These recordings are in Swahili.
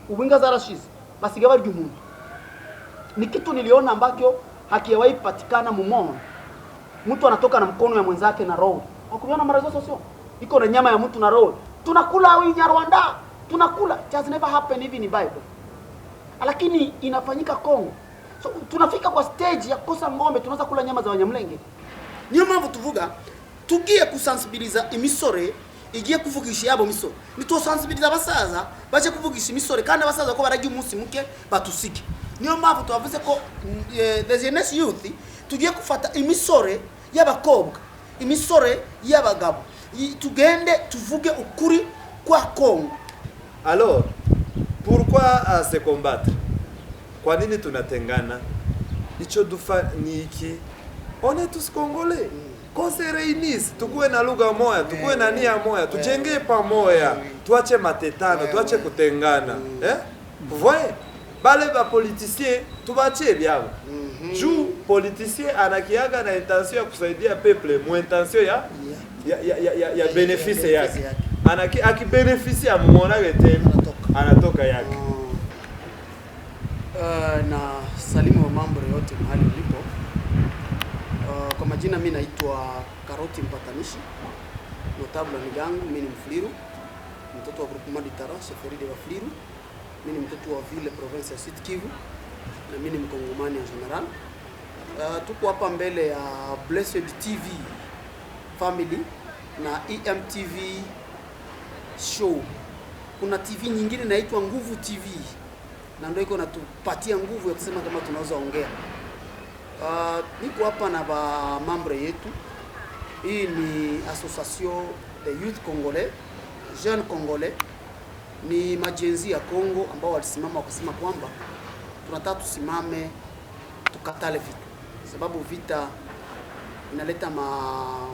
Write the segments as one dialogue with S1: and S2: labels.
S1: ubinga zarashize basiga barya umuntu. Ni kitu niliona ambacho hakiwahi patikana mumono. Mtu anatoka na mkono ya mwenzake na roho. Hakuviona mara zote sio? Iko na nyama ya mtu na roho. Tunakula au Nyarwanda, tunakula. It has never happened hivi ni Bible. Lakini inafanyika Kongo. So tunafika kwa stage ya kukosa ng'ombe, tunaanza kula nyama za Wanyamulenge. Niyo mambo tuvuga tugiye kusensibiliza imisore igiye kuvugisha yabo misore. Nito sensibiliza basaza baje kuvugisha imisore kandi abasaza ko baragiye umunsi muke batusike. Niyo mpamvu tuwavuze ko the jeunesse youth tugiye kufata imisore y'abakobwa, imisore y'abagabo, tugende tuvuge ukuri kwa Kongo.
S2: Alors, pourquoi se combattre? Kwa nini tunatengana? Icho dufa ni iki? On est tous congolais. Qu'on se réunisse, tukuwe na lugha moja, tukuwe na nia moja, tujenge pamoja, tuache matetano, tuache kutengana. Vous voyez? Bale ba politicien tubache byabo. Juu politicien anakiaga na intention ya kusaidia peuple, mu intention ya benefice yake. Akibeneficia amemwona tena anatoka yake.
S1: Na salimu wa mambo yote mahali ulipo. Kwa majina mimi naitwa Karoti Mpatanishi. Notable Migangu, mimi ni Mfuliru. Mtoto wa Groupe Maditara, Sheferide wa Fuliru. Mimi ni mtoto wa Ville province ya Sud Kivu. Na mimi ni Mkongomani en general. Tuko hapa mbele ya Blessed TV Family na EMTV Show. Kuna TV nyingine inaitwa Nguvu TV. Na ndio iko natupatia nguvu ya kusema kama tunaweza ongea. Niko hapa na ba membre yetu. Hii ni Association de Youth Congolais, Jeunes Congolais. Ni majenzi ya Kongo ambao walisimama wakasema kwamba tunataka tusimame tukatale vita. Sababu vita inaleta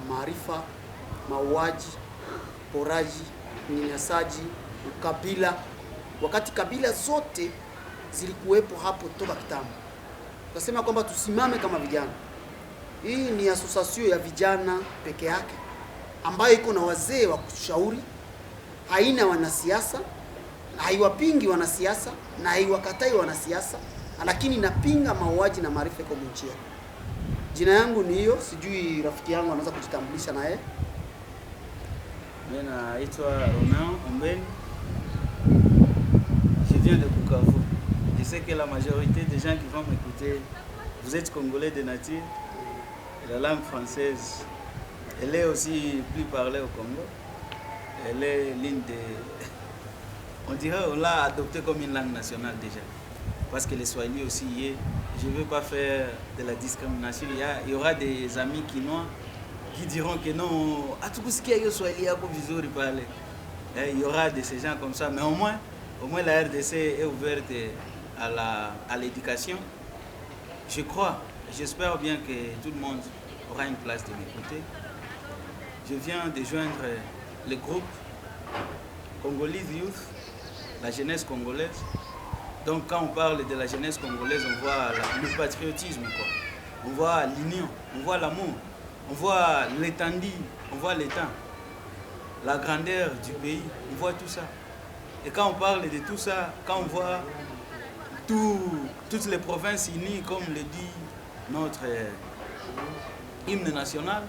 S1: maarifa, mauaji, poraji, unyanyasaji, ukabila. Wakati kabila zote zilikuwepo hapo toka kitambo. Tukasema kwamba tusimame kama vijana. Hii ni association ya vijana peke yake ambayo iko na wazee wa kushauri, haina wanasiasa, haiwapingi wanasiasa na haiwakatai wanasiasa, lakini inapinga mauaji na maarifa kwa nchi yetu. Jina yangu ni hiyo, sijui rafiki yangu anaweza kujitambulisha naye.
S3: Mimi naitwa Romain Ombeni. Je viens de Bukavu. Je sais que la majorité des gens qui vont m'écouter, vous êtes congolais de nature. La langue française, elle est aussi plus parlée au Congo. Elle est l'une des... On dirait qu'on l'a adoptée comme une langue nationale déjà. Parce que les Swahili aussi y est. Je ne veux pas faire de la discrimination. Il y aura des amis quinois qui diront que non, à tout ce qui est Swahili, il y aura de ces gens comme ça. Mais au moins la RDC est ouverte à l'éducation. Je crois, j'espère bien que tout le monde aura une place de m'écouter. Je viens de joindre le groupe Congolese Youth, la jeunesse congolaise. Donc quand on parle de la jeunesse congolaise, on voit le patriotisme, quoi. On voit l'union, on voit l'amour, on voit l'étendue, on voit l'étang, la grandeur du pays, on voit tout ça. Et quand on parle de tout ça, quand on voit toutes les provinces unies, comme le dit notre hymne national,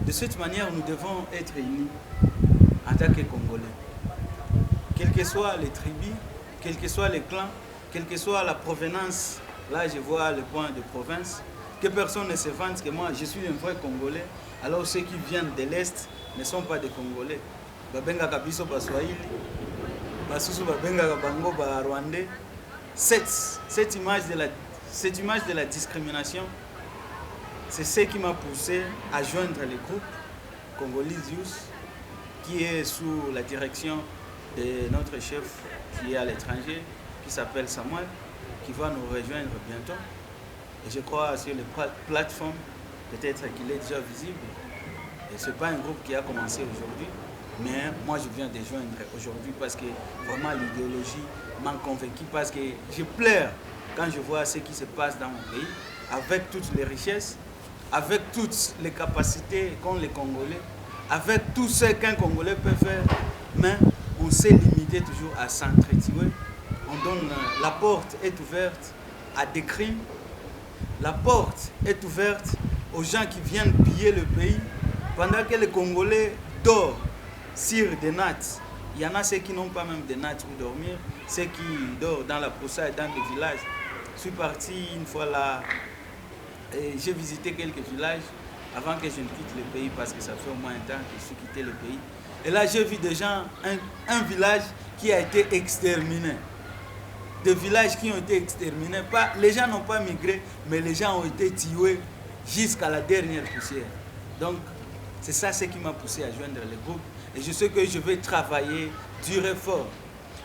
S3: de cette manière, nous devons être unis en tant que Congolais. Quelles que soient les tribus, quels que soient les clans, quelle que soit la provenance, là je vois le point de province, que personne ne se vante que moi je suis un vrai Congolais, alors ceux qui viennent de l'Est ne sont pas des Congolais. Babenga kabiso ba Swahili, basusu babenga bango ba Rwandais. Cette image de la discrimination, c'est ce qui m'a poussé à joindre le groupe Congolese Youth, qui est sous la direction de notre chef qui est à l'étranger, qui s'appelle Samuel, qui va nous rejoindre bientôt. Et je crois sur les plateformes, peut-être qu'il est déjà visible. Et ce n'est pas un groupe qui a commencé aujourd'hui, mais moi je viens de joindre aujourd'hui parce que vraiment l'idéologie m'a convaincu, parce que je pleure quand je vois ce qui se passe dans mon pays, avec toutes les richesses, avec toutes les capacités qu'ont les Congolais, avec tout ce qu'un Congolais peut faire, mais on s'est limité hésiter toujours à s'entretuer. On donne, la porte est ouverte à des crimes. La porte est ouverte aux gens qui viennent piller le pays. Pendant que les Congolais dorment sur des nattes, il y en a ceux qui n'ont pas même des nattes pour dormir, ceux qui dorment dans la broussaille, dans des villages. Je suis parti une fois là, et j'ai visité quelques villages avant que je ne quitte le pays parce que ça fait au moins un temps que je suis quitté le pays. Et là, j'ai vu des gens, un village qui a été exterminé. Des villages qui ont été exterminés. Les gens n'ont pas migré, mais les gens ont été tués jusqu'à la dernière poussière. Donc, c'est ça ce qui m'a poussé à joindre le groupe. Et je sais que je vais travailler dur et fort.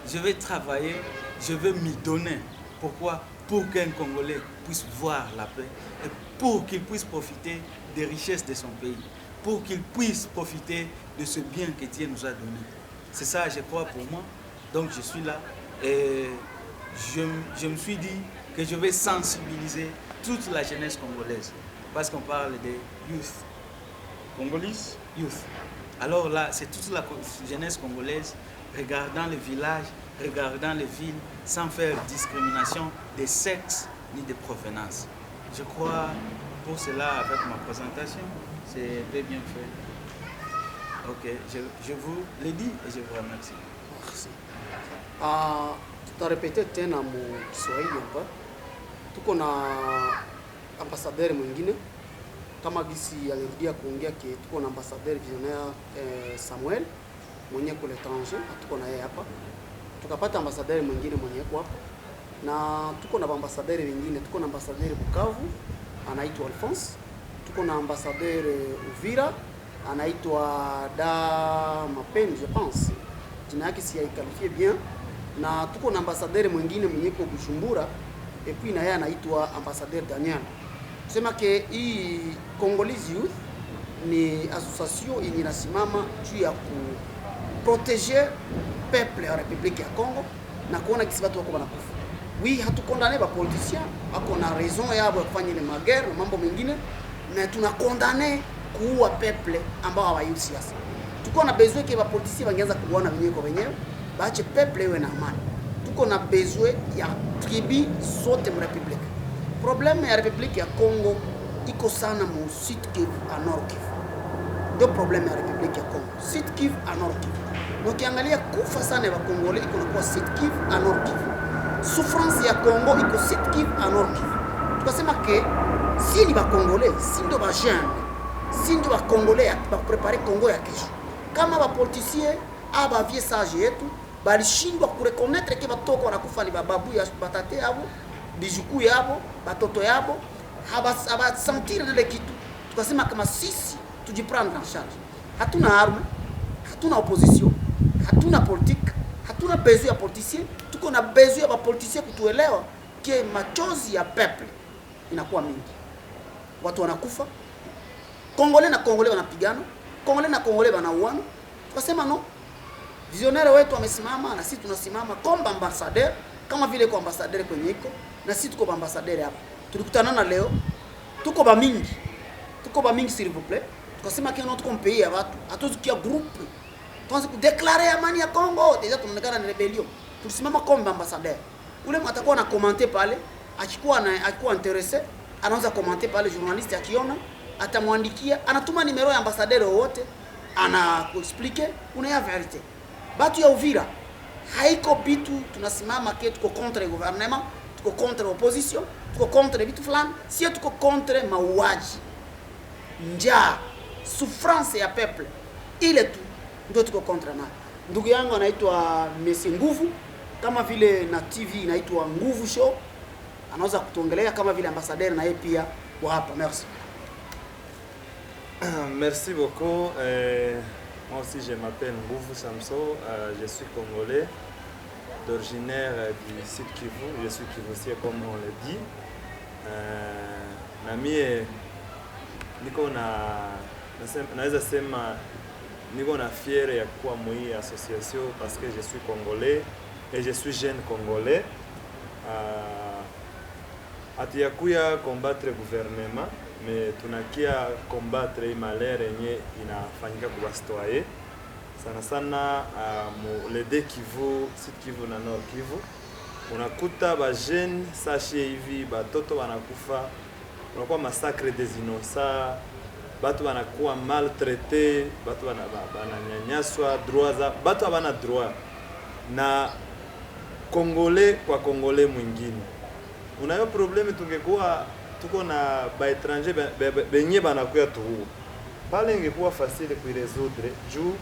S3: Je vais travailler, je vais m'y donner. Pourquoi? Pour qu'un Congolais puisse voir la paix et pour qu'il puisse profiter des richesses de son pays. Pour qu'il puisse profiter de ce bien que Dieu nous a donné. C'est ça, je crois, pour moi. Donc, je suis là et je me suis dit que je vais sensibiliser toute la jeunesse congolaise. Parce qu'on parle des youth. Congolese youth. Alors là, c'est toute la jeunesse congolaise regardant les villages, regardant les villes, sans faire discrimination de sexe ni de provenance. Je crois, pour cela, avec ma présentation, c'est bien fait. Ok, je vous le dis et je vous remercie.
S1: Merci. Tutarepete tena mu Kiswahili hapa. Tuko na ambassadeur mwingine kama gisi alirudia kuongea ke tuko na ambassadeur visionnaire Samuel mwenye kule étranger, tuko na yeye hapa. Tukapata ambassadeur mwingine mwenye yuko hapa. Na tuko na ambassadeur wengine, tuko na ambassadeur Bukavu anaitwa Alphonse. Tuko na ambassadeur Uvira anaitwa Da Mapen, je pense. Jina yake si haikalifie bien. Na tuko na ambassadeur mwingine mwenye yuko Bujumbura et puis na yeye anaitwa ambassadeur Daniel. Kusema ke hii Congolese Youth ni association yenye inasimama juu ya kuproteger peuple ya Republique ya Congo na kuona kisi watu wako wanakufa. Oui, hatukondane ba politiciens, wako na raison yabo ya kufanya ile magere na mambo mengine, na tunakondane kuua peuple ambao hawayusi siasa. Tuko na besoin ke ba politiciens wangeanza kuona wenyewe kwa wenyewe, baache peuple iwe na amani. Tuko na besoin ya tribu zote mu Republique. Problème ya Republique ya Congo iko sana mu Sud Kivu à Nord Kivu. Ndio problème ya Republique ya Congo, Sud Kivu à Nord Kivu. Ukiangalia kufa sana ya Kongole iko kwa Sud Kivu à Nord Kivu. Souffrance ya Congo iko Sud Kivu à Nord Kivu. Tukasema ke si ni ba Congolais, si ndio ba jeune, si ndio ba Congolais ba préparer Congo ya kesho. Kama ba politiciens aba vie sage yetu balishindwa kureconnaître ke batoko wanakufa ni bababu ya batate yabo, bijuku yabo, batoto yabo, haba sentir ile kitu. Tukasema kama sisi tujiprendre en charge. Hatuna arme, hatuna opposition, hatuna politique, hatuna besoin ya politicien, tuko na besoin ya ba politicien kutuelewa ke machozi ya peuple inakuwa mingi. Watu wanakufa. Congolais na Congolais wanapigana, Congolais na Congolais wanauana. Tukasema no. Visionnaire wetu wamesimama na sisi tunasimama kama ambassadeur, kama vile kwa ambassadeur kwenye iko na sisi tuko ambassadeur hapa. Tulikutana na leo tuko ba mingi. Tuko ba mingi s'il vous plaît. Tukasema que notre pays ya watu hatuzikia groupe. Tuanze kudeclarer amani ya Congo, deja tunaonekana ni rebellion. Tulisimama kama ambassadeur. Ule mtakuwa na commenter pale, akikuwa intéressé, anaanza commenter pale, journaliste akiona, atamwandikia, anatuma numero ya ambassadeur wote, ana kuexplique una ya vérité. Batu ya Uvira haiko bitu tunasimama ke tuko contre le gouvernement, tuko contre l'opposition, tuko contre bitu fulani, si tuko contre mauaji, njaa, souffrance ya peuple. Ile tu ndio tuko contre na. Ndugu yangu anaitwa Messi Nguvu, kama vile na TV inaitwa Nguvu Show, anaweza kutuongelea kama vile ambassadeur na yeye pia wa hapa. Merci.
S2: Merci beaucoup. Moi aussi je m'appelle Nguvu Samso, je suis congolais, d'originaire du Sud Kivu, je suis kivusien comme on le dit. Na mie niko naweza sema niko na fier ya kuwa mwi association parce que je suis congolais et je suis jeune congolais. Hatuyakuya combattre gouvernement mais tunakia combattre malheur yenye inafanyika kwa citoyen sana sana le deux Kivu, Sud Kivu na Nord Kivu. Unakuta ba jeune sachie hivi batoto wanakufa, unakuwa massacre des innocents, batu wanakuwa maltraité, batu wananyanyaswa, droit za batu habana droit na Congolais kwa Congolais mwingine. Unayo probleme tungekuwa tuko na ba étranger benye banakuya tu pale, ingekuwa facile kuiresoudre juu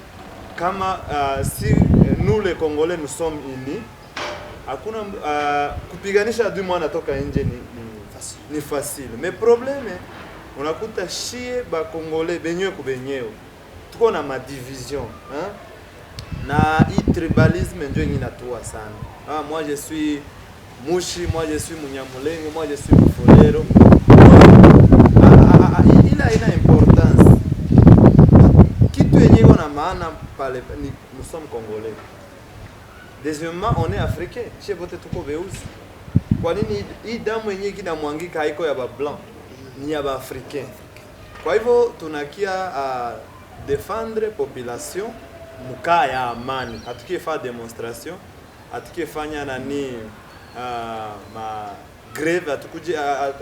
S2: kama si nous les Congolais nous sommes unis, hakuna kupiganisha adui mwana toka nje ni facile. Mais probleme unakuta shie ba Congolais benyewe kubenyewe tuko na ma division na hii tribalisme ndio inatua sana. Moi je suis Mushi, moi je suis Munyamulenge, moi je suis Mfolero. Il a importance. Kitu yenye iko na maana pale ni nous sommes Congolais. Deuxièmement, on est africain. Chez vote tuko beusi. Kwa nini hii damu yenye kinamwangika haiko ya ba blanc, ni ya ba africain. Kwa hivyo tunakia défendre population mukaa ya amani. Hatukie fa demonstration, hatukie fanya nani ma grève,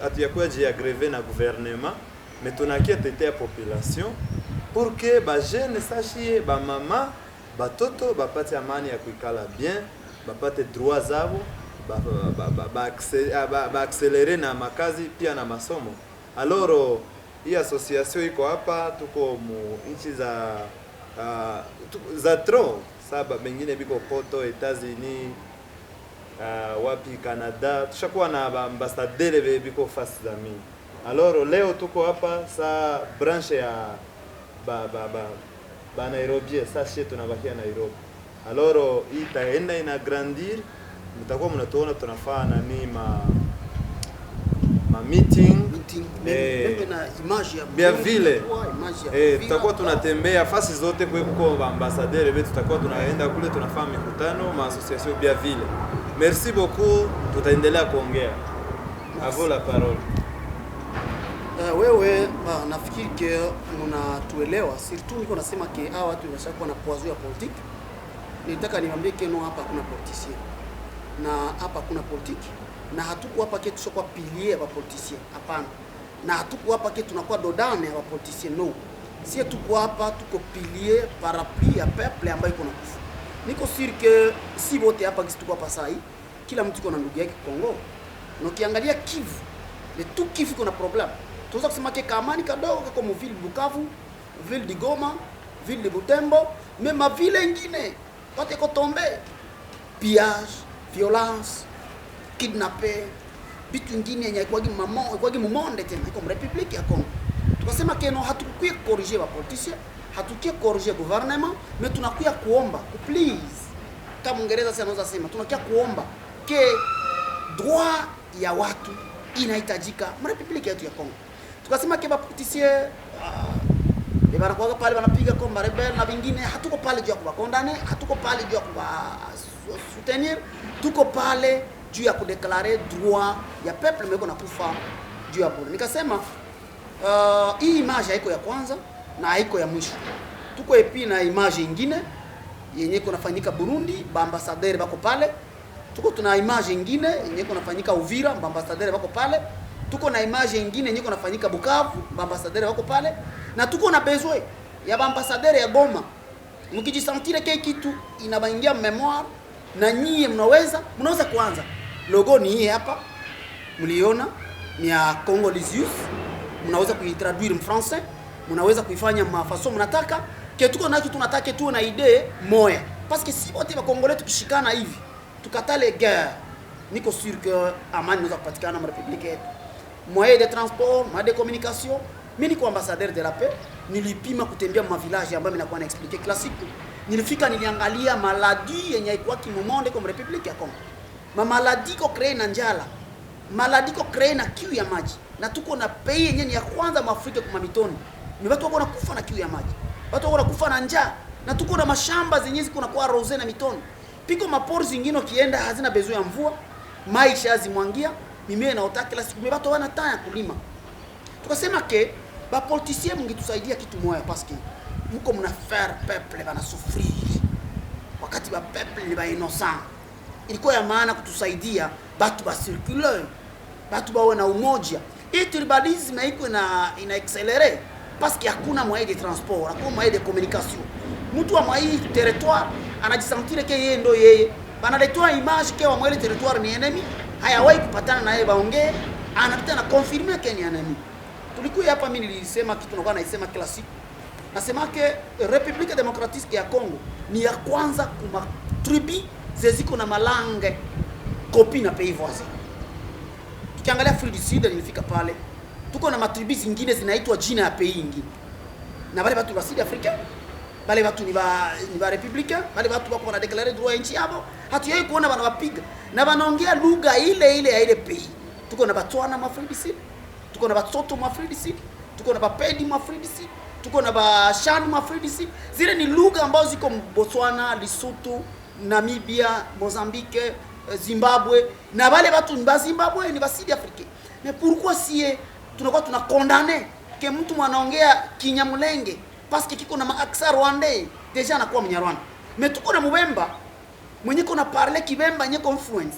S2: hatuyakuwa jia grève na gouvernement, mais tunakia tetea population pour que ba jeune sachie ba mama batoto bapate amani ya kuikala bien, bapate droit zabo, ba accelerer na makazi pia na masomo. Alors hii association iko hapa, tuko mu nchi za tro saba, bengine biko Poto, États-Unis, wapi Canada, tushakuwa na ambassadeur biko fasi za mingi. Alors leo tuko hapa sa branche ya ba Nairobi, sasa tunabakia Nairobi. Alors hii itaenda ina grandir, mtakuwa mnatuona tunafanya nani ma meeting
S1: na image ya
S2: bia vile tutakuwa tunatembea fasi zote kwa ambassadeur wetu, tutakuwa tunaenda kule tunafanya mikutano ma association bia vile. Merci beaucoup, tutaendelea kuongea. À vous la parole.
S1: Wewe nafikiri ke mnatuelewa, surtout niko nasema ke hawa watu washakuwa na poison ya politique. Nilitaka niwaambie keno hapa kuna politicien na hapa kuna politique, na hatuko hapa ke tushakuwa pilier ya politicien, hapana. Na hatuko hapa ke tunakuwa dodane ya politicien, no. Si tuko hapa tuko pilier parapluie ya peuple ambayo iko na kufa. Niko sûr que si wote hapa kisi tuko hapa saa hii, kila mtu iko na ndugu yake Kongo. Na ukiangalia Kivu, le tout Kivu kuna problem. Tunaweza kusema ke kamani kadogo kama ville Bukavu, ville de Goma, ville de Butembo, même ma ville ingine wote ko tombe. Pillage, violence, kidnappé, bitu ingine yenye kwa mumonde tena iko Republique ya Kongo. Tukasema ke no hatukuye corriger ba politiciens, hatukuye corriger gouvernement, mais tunakuya kuomba, please. Kama Mwingereza sasa anaweza sema tunakuya kuomba ke droit ya watu inahitajika Republique yetu ya Kongo. Tukasema ke ba politiciens banakuwa pale wanapiga komba rebel na vingine, hatuko pale juu ya kuwakondane, hatuko pale juu ya kuwa soutenir, tuko pale juu ya kudeklare droit ya peuple meko na kufa juu ya bure. Nikasema hii image haiko ya kwanza na haiko ya mwisho. Tuko epi na image nyingine yenye kunafanyika Burundi, ba ambassadeur bako pale. Tuko tuna image nyingine yenye kunafanyika Uvira, ba ambassadeur bako pale. Tuko na image nyingine yenye kunafanyika Bukavu, ba ambassadeur bako pale. Na tuko na besoin ya ba ambassadeur ya Goma. Mkijisantire ke kitu inabaingia memoire na nyie mnaweza kuanza. Logo ni hii hapa. Mliona ni ya Congolese, mnaweza kuitraduire en français, mnaweza kuifanya mafaso mnataka. Ke tuko na kitu tunataka tu na idee moya. Parce que si wote ba Congolais tukishikana hivi, tukatale guerre, niko sûr que amani inaweza kupatikana na Republique yetu. Moyen de transport, moyen de communication. Mimi niko ambassadeur de la paix, nilipima kutembea ma village ambayo ninakuwa na expliquer classique. Nilifika niliangalia maladie yenye ilikuwa kimumonde kwa Republique ya Kongo. Ma maladie ko créer na njala. Maladie ko créer na kiu ya maji. Na tuko na pays yenye ya kwanza Afrika kwa mitoni. Ni watu wako nakufa na kiu ya maji. Watu wako nakufa na njaa. Na tuko na mashamba zenye ziko na kwa rose na mitoni. Piko mapori zingine kienda hazina besoin ya mvua. Maisha yazimwangia, mimea inaota kila siku. Watu wana taa ya kulima. Tukasema ke ba politiciens mungitusaidia kitu moja parce que mko mnafaire peuple banasufriri wakati ba peuple ni ba innocent. Ilikuwa ya maana kutusaidia batu basirkule, batu bawe na umoja. Hii tribalisme iko ina accelere parce que hakuna moyen de transport, hakuna moyen de communication. Mtu wa mwa territoire anajisentire ke yeye ndo yeye, banaletoa image ke wa mwa territoire ni enemy, hayawahi kupatana na yeye baongee, anapita na confirmer ke ni enemy. Tulikuwa hapa, mimi nilisema kitu nakuwa naisema kila siku. Nasema ke République démocratique ya Congo ni ya kwanza kuma tribi zeziko na malange kopi na pays voisin. Tukiangalia Afrique du Sud nilifika pale, tuko na matribi zingine zinaitwa jina ya pays ingine. Na wale watu wa Sud Africa, wale watu ni ba républicain, wale watu wako wana declarer droit nchi yao. Hatuyai kuona bana wapiga na wanaongea lugha ile ile ya ile pays. Tuko na Botswana ma Afrique du Sud, tuko na Lesotho ma Afrique du Sud, tuko na Bapedi ma Afrique du Sud, tuko na Bashani ma Afrique du Sud. Zile ni lugha ambazo ziko Botswana, Lesotho, Namibia, Mozambique, Zimbabwe, na wale watu ni Zimbabwe ni Sud Afrique. Mais pourquoi si tunakuwa tunakondane ke mtu mwanaongea Kinyamulenge parce que kiko na accent rwandais deja anakuwa Mnyarwanda. Mais tuko na Mubemba mwenye kuna parler Kibemba nye influence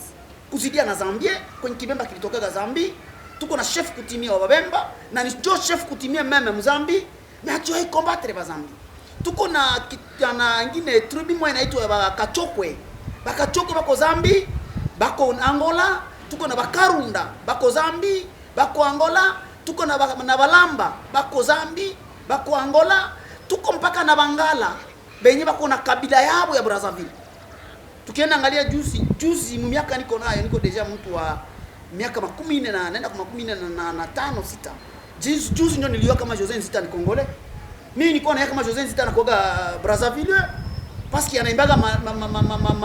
S1: kuzidia na Zambie kwenye Kibemba kilitoka Zambie. Tuko na chef kutimia wa Babemba na ni jo chef kutimia meme Mzambi, mais hatuwai combattre ba Zambie. Tuko na ingine tribu moja inaitwa Bakachokwe. Bakachokwe bako Zambie, bako Angola. Tuko na Bakarunda bako Zambie, bako Angola. Tuko na Balamba bako Zambie, bako Angola. Tuko mpaka na Bangala benye bako na kabila yao ya Brazzaville. Tukienda angalia juzi miaka niko nayo, niko deja mtu wa miaka 14 na naenda kwa 15 6. Juzi ndio niliona kama José Nzita ni Congolais. Mimi nilikuwa na kama José Nzita anakoga Brazzaville parce que anaimbaga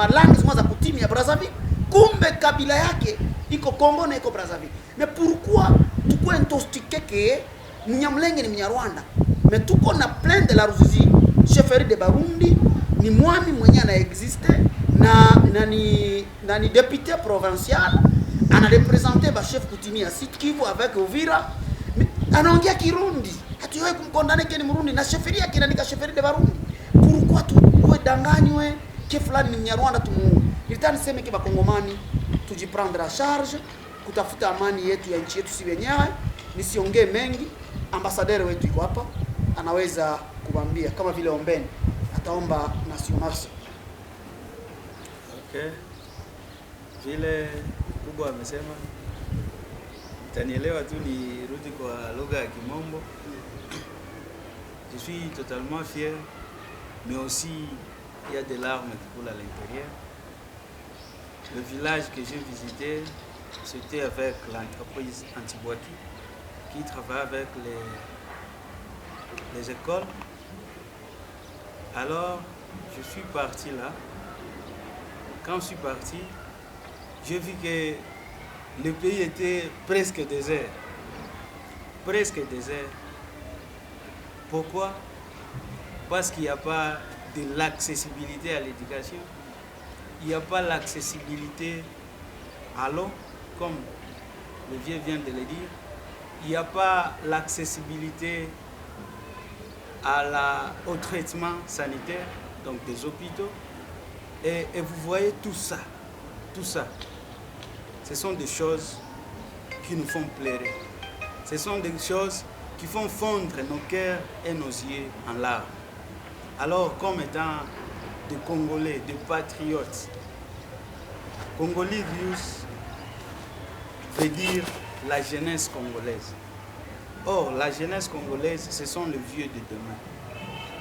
S1: langue zima za kutimi ya Brazzaville. Kumbe kabila yake iko Congo na iko Brazzaville. Mais pourquoi tukue intoxiqué que Mnyamulenge ni Mnyarwanda? Mais tuko na plein de la Ruzizi, chefferie de Barundi, ni mwami mwenye ana existe na ni député provincial, ana représenter ba chef kutimi ya Sud Kivu avec Uvira. Anaongea Kirundi. Hatuwezi kumkondana ke ni Murundi na chefferie yake inaandika chefferie de Barundi. Pourquoi tukue danganywe ke fulani ni Mnyarwanda tumu? Nilitaka niseme ke bakongomani tujiprendre a charge kutafuta amani yetu ya nchi yetu si wenyewe. Nisiongee mengi, ambassadeur wetu yuko hapa anaweza kubambia kama vile ombeni ataomba national.
S3: Okay. Vile kubwa amesema tanielewa tu ni rudi kwa lugha ya Kimombo. Je suis totalement fier, mais aussi il y a des larmes qui coulent à l'intérieur. Le village que j'ai visité, c'était avec l'entreprise Antibouaki qui travaille avec les écoles. Alors, je suis parti là. Quand je suis parti, j'ai vu que le pays était presque désert. Presque désert. Pourquoi? Parce qu'il n'y a pas de l'accessibilité à l'éducation. Il n'y a pas l'accessibilité à l'eau, comme le vieux vient de le dire. Il n'y a pas l'accessibilité au traitement sanitaire, donc des hôpitaux. Et vous voyez tout ça. Ce sont des choses qui nous font pleurer. Ce sont des choses qui font fondre nos cœurs et nos yeux en larmes. Alors, comme étant des Congolais, des patriotes, Congolivius veut dire la jeunesse congolaise. Or, la jeunesse congolaise, ce sont les vieux de demain.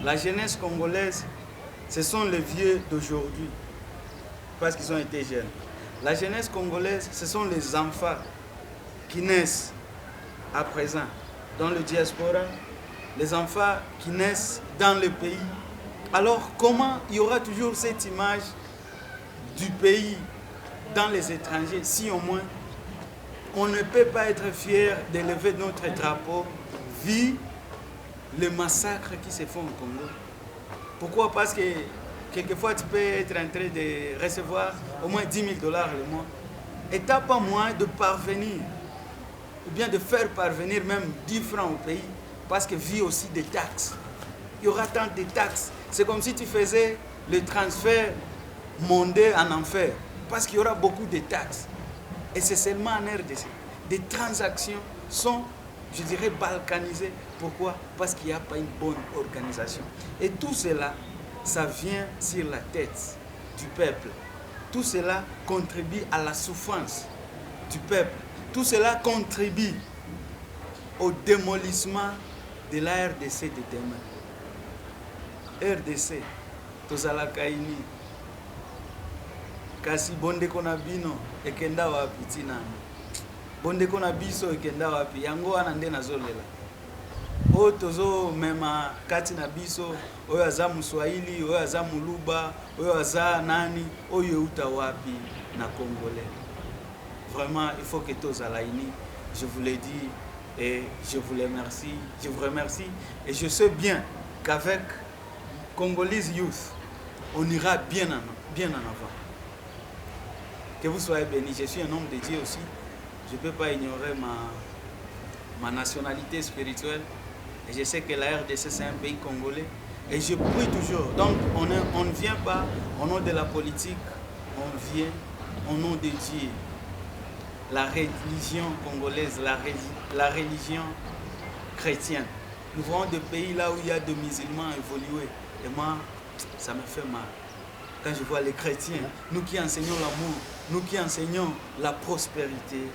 S3: La jeunesse congolaise, ce sont les vieux d'aujourd'hui, parce qu'ils ont été jeunes. La jeunesse congolaise, ce sont les enfants qui naissent à présent dans le diaspora, les enfants qui naissent dans le pays. Alors, comment il y aura toujours cette image du pays dans les étrangers si au moins on ne peut pas être fier d'élever notre drapeau vu les massacres qui se font au Congo? Pourquoi? Parce que quelquefois tu peux être en train de recevoir au moins $10 000 le mois et tu n'as pas moyen de parvenir ou bien de faire parvenir même 10 francs au pays parce que vit aussi des taxes. il y aura tant de taxes. C'est comme si tu faisais le transfert mondial en enfer, parce qu'il y aura beaucoup de taxes. Et c'est seulement en RDC. Des transactions sont, je dirais, balkanisées. Pourquoi? Parce qu'il n'y a pas une bonne organisation. Et tout cela, ça vient sur la tête du peuple. Tout cela contribue à la souffrance du peuple. Tout cela contribue au démolissement de la RDC de demain. RDC, tozalaka ini. Kasi bonde kona bino ekenda wapi tina. Bonde kona biso ekenda wapi yango wana nde nazolela. O tozo mema kati na biso oyo aza Muswahili, oyo aza Muluba, oyo aza nani, oyo uta wapi na Congolais. Vraiment, il faut que tozala ini. Je vous l'ai dit et je vous remercie. Je vous remercie et je sais bien qu'avec Congolese Youth, on ira bien en avant. Que vous soyez bénis. Je suis un homme de Dieu aussi. Je ne peux pas ignorer ma nationalité spirituelle. Et je sais que la RDC, c'est un pays congolais. Et je prie toujours. Donc, on ne vient pas au nom de la politique. On vient au nom de Dieu. La religion congolaise, la religion chrétienne. Nous voyons des pays là où il y a des musulmans évolués. Et moi, ça me fait mal. Quand je vois les chrétiens, nous qui enseignons l'amour, nous qui enseignons la prospérité,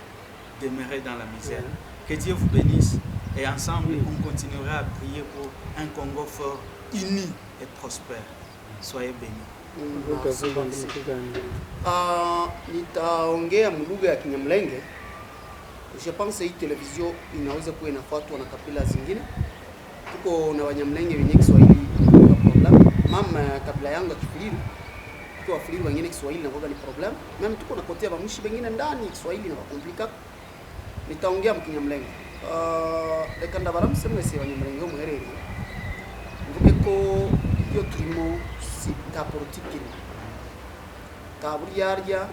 S3: demeurer dans la misère. Que Dieu vous bénisse. Et ensemble, on continuera à prier pour un Congo fort, uni et prospère. Soyez bénis.
S1: Nitaongea lugha ya Kinyamlenge. Je pense hii televizio inaweza kuwa inafuatwa na kabila zingine. Tuko na Wanyamlenge wenye Kiswahili ndio problem. Mama kabila yangu ya Kifuliru. Tuko Wafuliru wengine Kiswahili na kwa ni problem. Mimi tuko na kotea bamushi wengine ndani Kiswahili na komplika. Nitaongea Mkinyamlenge. Reka ndabaramutse mwese Abanyamulenge bo muherereye. Mvuge ko iyo turimo si ta politiki ta buriyarya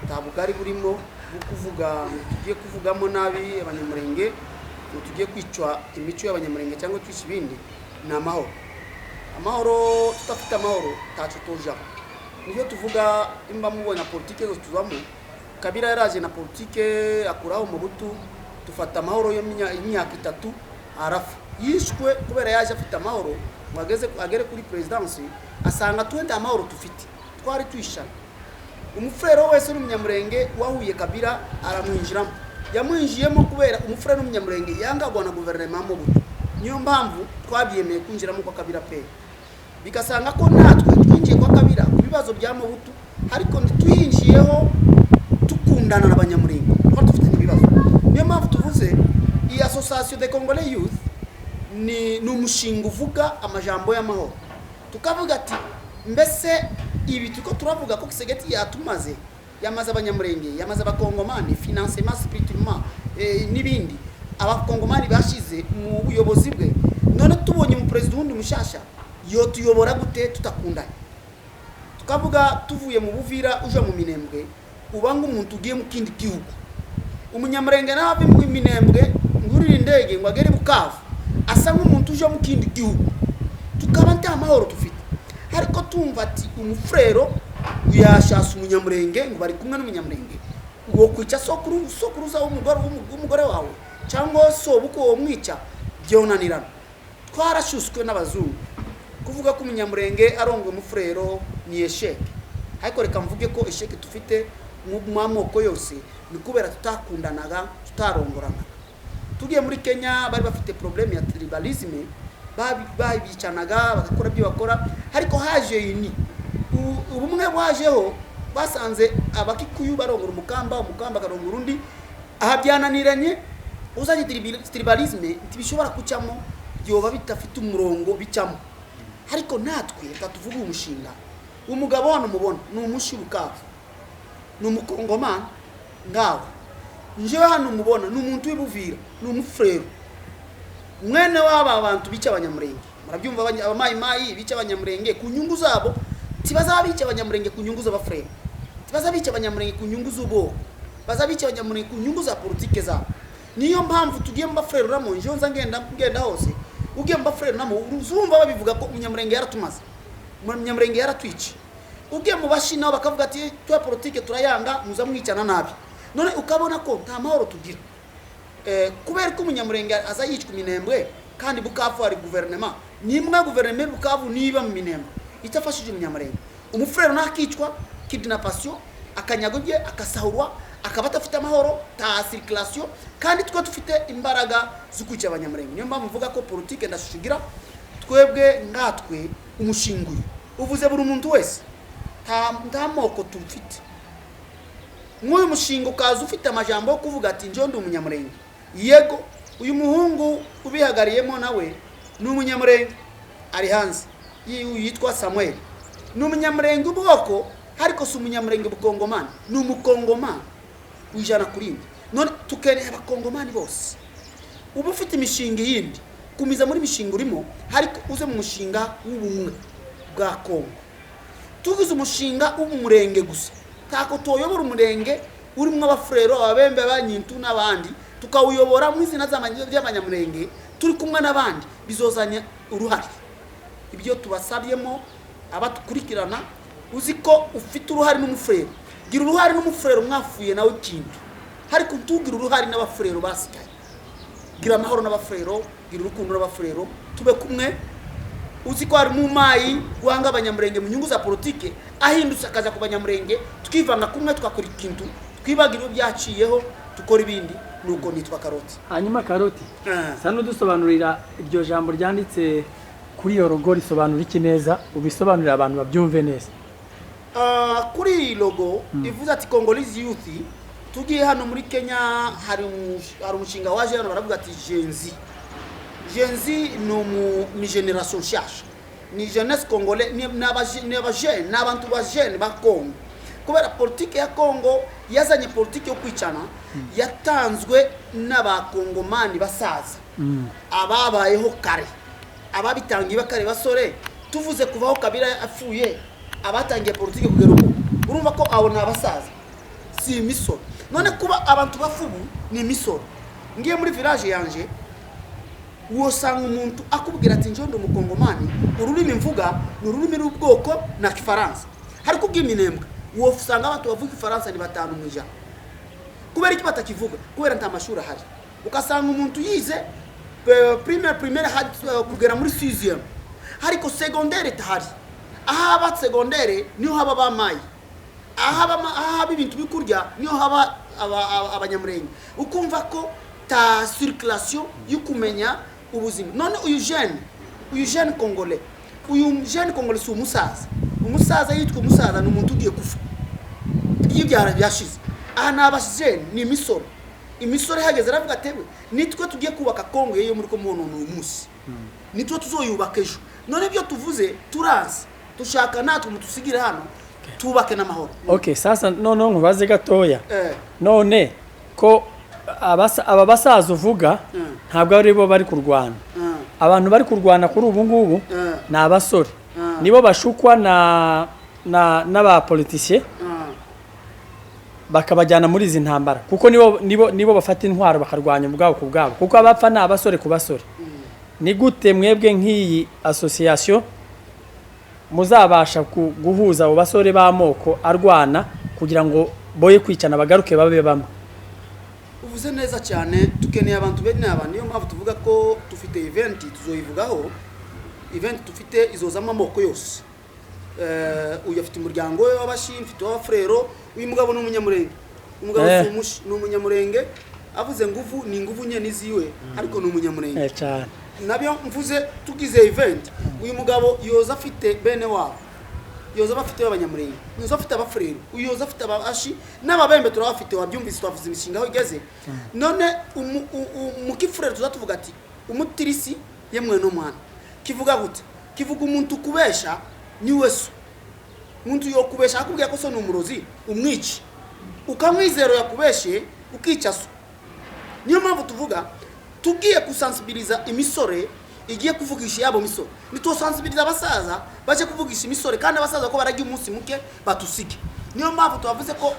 S1: ta bugari burimo bukuvuga tugiye kuvugamo nabi Abanyamulenge, tugiye kwicwa imico y'Abanyamulenge cyangwa twica ibindi na amahoro. Amahoro tutafite amahoro tacu toja. Niyo tuvuga imba mubona politiki zo tuzamo. Kabila yaraje na politiki akuraho mu butu tufata amahoro yo imyaka 3 arafa yishwe kubera yaje afite amahoro mwageze agere kuri presidency asanga twenda amahoro tufite twari twishana. Umufrero wese n'umunyamurenge wahuye Kabila aramwinjiramo yamwinjiyemo kubera umufrero n'umunyamurenge yangagwa na gouvernement mu butu. Niyo mpamvu twabyemeye kunjiramo kwa Kabila pe bikasanga ko natwe twinjiye kwa Kabila kubibazo bya mu butu ariko ntitwinjiyeho tukundana n'Abanyamurenge ko dufite ibibazo. Niyo mpamvu tuvuze iyi Association de Congolais Youth ni umushinga uvuga amajambo y'amahoro. Tukavuga ati mbese ibi tuko turavuga ko Kisegeti yatumaze yamaze Abanyamurenge yamaze abakongomani financement spirituellement n'ibindi abakongomani bashize mu buyobozi bwe, none tubonye mu president wundi mushasha yo tuyobora gute tutakundanye. Tukavuga tuvuye mu Buvira uja mu Minembwe ubanga umuntu ugiye mu kindi gihugu. Umunyamurenge nabi mu Minembwe ngurira indege ngo agere Bukavu asa nk'umuntu uje mu kindi gihugu. Tukaba nta amahoro tufite. Ariko tumva ati umufrero yashasa Umunyamurenge ngo bari kumwe n'Umunyamurenge uwo kwica sokuruza umugore wawe cyangwa sobuko uwo mwica byonanirana. Twarashushwe n'abazungu kuvuga ko Umunyamurenge arongwe umufrero ni esheke. Ariko reka mvuge ko esheke tufite mu amoko yose ni kubera tutakundanaga tutarongorana. Tugiye muri Kenya bari bafite problem ya tribalisme babicanaga bagakora byo bakora, ariko haje yini ubumwe bwajeho basanze abakikuyu barongora umukamba karongora undi ahabyananiranye uzanye tribalisme ntibishobora kucamo byoba bitafite umurongo bicamo. Ariko natwe reka tuvuge umushinga umugabo hano mubona ni umushibukavu ni umukongomani ngaho njewe hano mubona ni umuntu w'Ibuvira ni umufrero mwene waba abantu bica Abanyamurenge. Murabyumva abamayi bica Abanyamurenge ku nyungu zabo, tibazabica Abanyamurenge ku nyungu z'abafrero, tibazabica Abanyamurenge ku nyungu z'ubo, bazabica Abanyamurenge ku nyungu za politike zabo. Niyo mpamvu tugiye mu bafrero ramo nje nza ngenda hose ugiye mu bafrero namo urumva babivuga ko umunyamurenge yaratumaze umunyamurenge yaratwici ugiye mu bashina bakavuga ati twa politique turayanga muza mwicana nabi none ukabona ko nta mahoro tugira kubera ko umunyamurenge aza yicwa Minembwe kandi Bukavu ari guverinoma nimwe guverinoma Bukavu niba mu Minembwe itafashije umunyamurenge umufrero nakicwa kidnappation akanyagobye akasahurwa akabata afite amahoro ta circulation kandi twa dufite imbaraga z'ukwica abanyamurenge niyo mpamvu mvuga ko politique ndashugira twebwe ngatwe umushinguye uvuze buri muntu wese nta moko tumfite nk'uyu mushinga ukaza ufite amajambo yo kuvuga ati njo ndi umunyamurenge yego uyu muhungu ubihagariyemo nawe ni umunyamurenge ari hanze yitwa Samuel ni umunyamurenge ubwoko ariko si umunyamurenge bukongomani ni umukongomani wijana kurindi none tukeneye abakongomani bose uba ufite imishinga yindi kumiza muri mishinga urimo ariko uze mu mushinga w'ubumwe bwa Kongo tugize umushinga w'umurenge gusa tako toyobora umurenge urimo abafrero ababembe abanyintu n'abandi tukawuyobora mu izina z'abanyamurenge turi kumwe n'abandi bizozanya uruhari ibyo tubasabyemo abatukurikirana uziko ufite uruhari n'umufrero gira uruhari n'umufrero mwafuye nawe kintu ariko tugira uruhari n'abafrero basikaye gira amahoro n'abafrero gira urukundo n'abafrero tube kumwe uziko ari mu mayi wanga abanyamurenge mu nyungu za politique ahindutse akaza ku banyamurenge tukivanga kumwe twakora ikintu twibagira byaciyeho tukora ibindi nuko nitwa Karoti
S4: hanyuma Karoti sano dusobanurira iryo jambo ryanditse kuri iyo logo risobanura iki neza ubisobanurira abantu babyumve neza
S1: kuri logo ivuze ati Congolese Youth tugiye hano muri Kenya hari umushinga waje hano baravuga ati Genzi ni generation nshyashya ni jeunesse congolais n'abantu ba jeune ba Congo kubera politique ya Congo yazanye politique yo kwicana yatanzwe n'abakongomani basaza ababayeho kare ababitangiye bakare basore tuvuze kuvaho Kabila afuye abatangiye politique kugera ubu urumva ko abona abasaza si imisoro none kuba abantu bafubu ni imisoro ngiye muri village yanje wosanga umuntu akubwira ati njondo mukongomani ururimi mvuga n'ururimi rw'ubwoko na Kifaransa hariko bw'iminembwe wosanga abantu bavuga Kifaransa ni batanu mu ijana kubera iki batakivuga kubera nta mashuri ahari ukasanga umuntu yize primaire hadi kugera muri 6e hariko secondaire tahari ahaba secondaire niho haba bamayi ahaba ibintu bikurya niho haba abanyamurenge ukumva ko ta circulation y'ukumenya ubuzima none uyu jeune congolais si umusaza yitwa umusaza ni umuntu ugiye kufa ibyara byashize aha nabashije ni imisoro hageze aravuga atewe nitwe tugiye kubaka Kongo yeyo muri ko muno umunsi nitwe tuzoyubaka ejo none byo tuvuze turazi dushaka natwe mutusigira hano tubake n'amahoro
S4: okay sasa none nkubaze gatoya none ko aba basaza uvuga ntabwo ari bo bari kurwana abantu bari kurwana kuri ubu ngubu ni abasore nibo bashukwa n'aba politiciens bakabajyana muri izi ntambara kuko nibo bafata intwaro bakarwanya ubwabo ku bwabo kuko abapfa ni abasore ku basore ni gute mwebwe nk'iyi association muzabasha guhuza abo basore b'amoko arwana kugira ngo boye kwicana bagaruke babe bamwe
S1: uvuze neza cyane tukeneye abantu bene aba niyo mpamvu tuvuga ko dufite event tuzoyivugaho event dufite izozamo amoko yose uyu afite umuryango we w'abashimfite w'abafrero uyu mugabo n'umunyamurenge umugabo sumushi n'umunyamurenge avuze nguvu ni nguvu nye niziwe ariko n'umunyamurenge
S4: cyane
S1: nabyo mvuze tugize event uyu mugabo yoza afite bene wabo yoza bafite abanyamurenge yoza afite abafrero yoza afite abashi n'ababembe turabafite wabyumvise twavuze imishinga aho igeze none mukifrero tuzatuvuga ati umutirisi yemwe no mwana kivuga gute kivuga umuntu kubesha ni weso umuntu yo kubesha akubwiye ko so ni umurozi umwici ukamwizero yakubeshe ukica so niyo mpamvu tuvuga tugiye kusensibiliza imisore igiye kuvugisha yabo misoro nitosensibiliza abasaza baje kuvugisha imisore kandi abasaza ko baragiye umunsi muke batusige niyo mpamvu tubavuze ko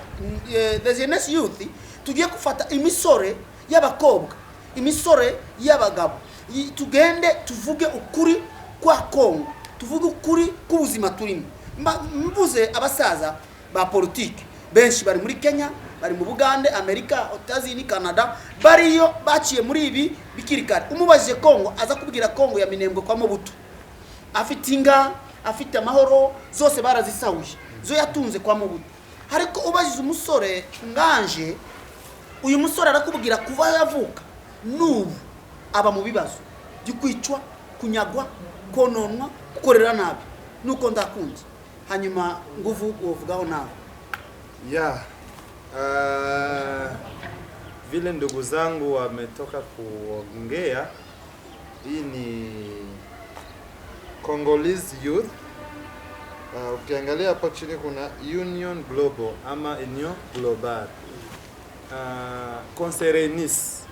S1: the jeunesse youth tugiye gufata imisore y'abakobwa imisore y'abagabo tugende tuvuge ukuri kwa Kongo, tuvuge ukuri kubuzima turimo. Mvuze abasaza ba politike benshi bari muri Kenya, bari mu Bugande, Amerika, Otazini, Canada, bariyo baciye muri ibi bikirikare. Umubajije Kongo aza kubwira Kongo ya Minembwe kwa Mobutu, afite inga, afite amahoro, zose barazisawuje, zo yatunze kwa Mobutu. Ariko ubajije umusore nganje, uyu musore arakubwira kuva yavuka n'ubu aba mu bibazo by'ukwicwa, kunyagwa, kononwa, gukorera nabi. Nuko ndakunze. Hanyuma nguvu uvugaho nawe.
S2: Vile ndugu zangu wametoka kuongea, hii ni Congolese Youth. Ukiangalia hapo chini kuna Union Global ama Union Global. Concernis,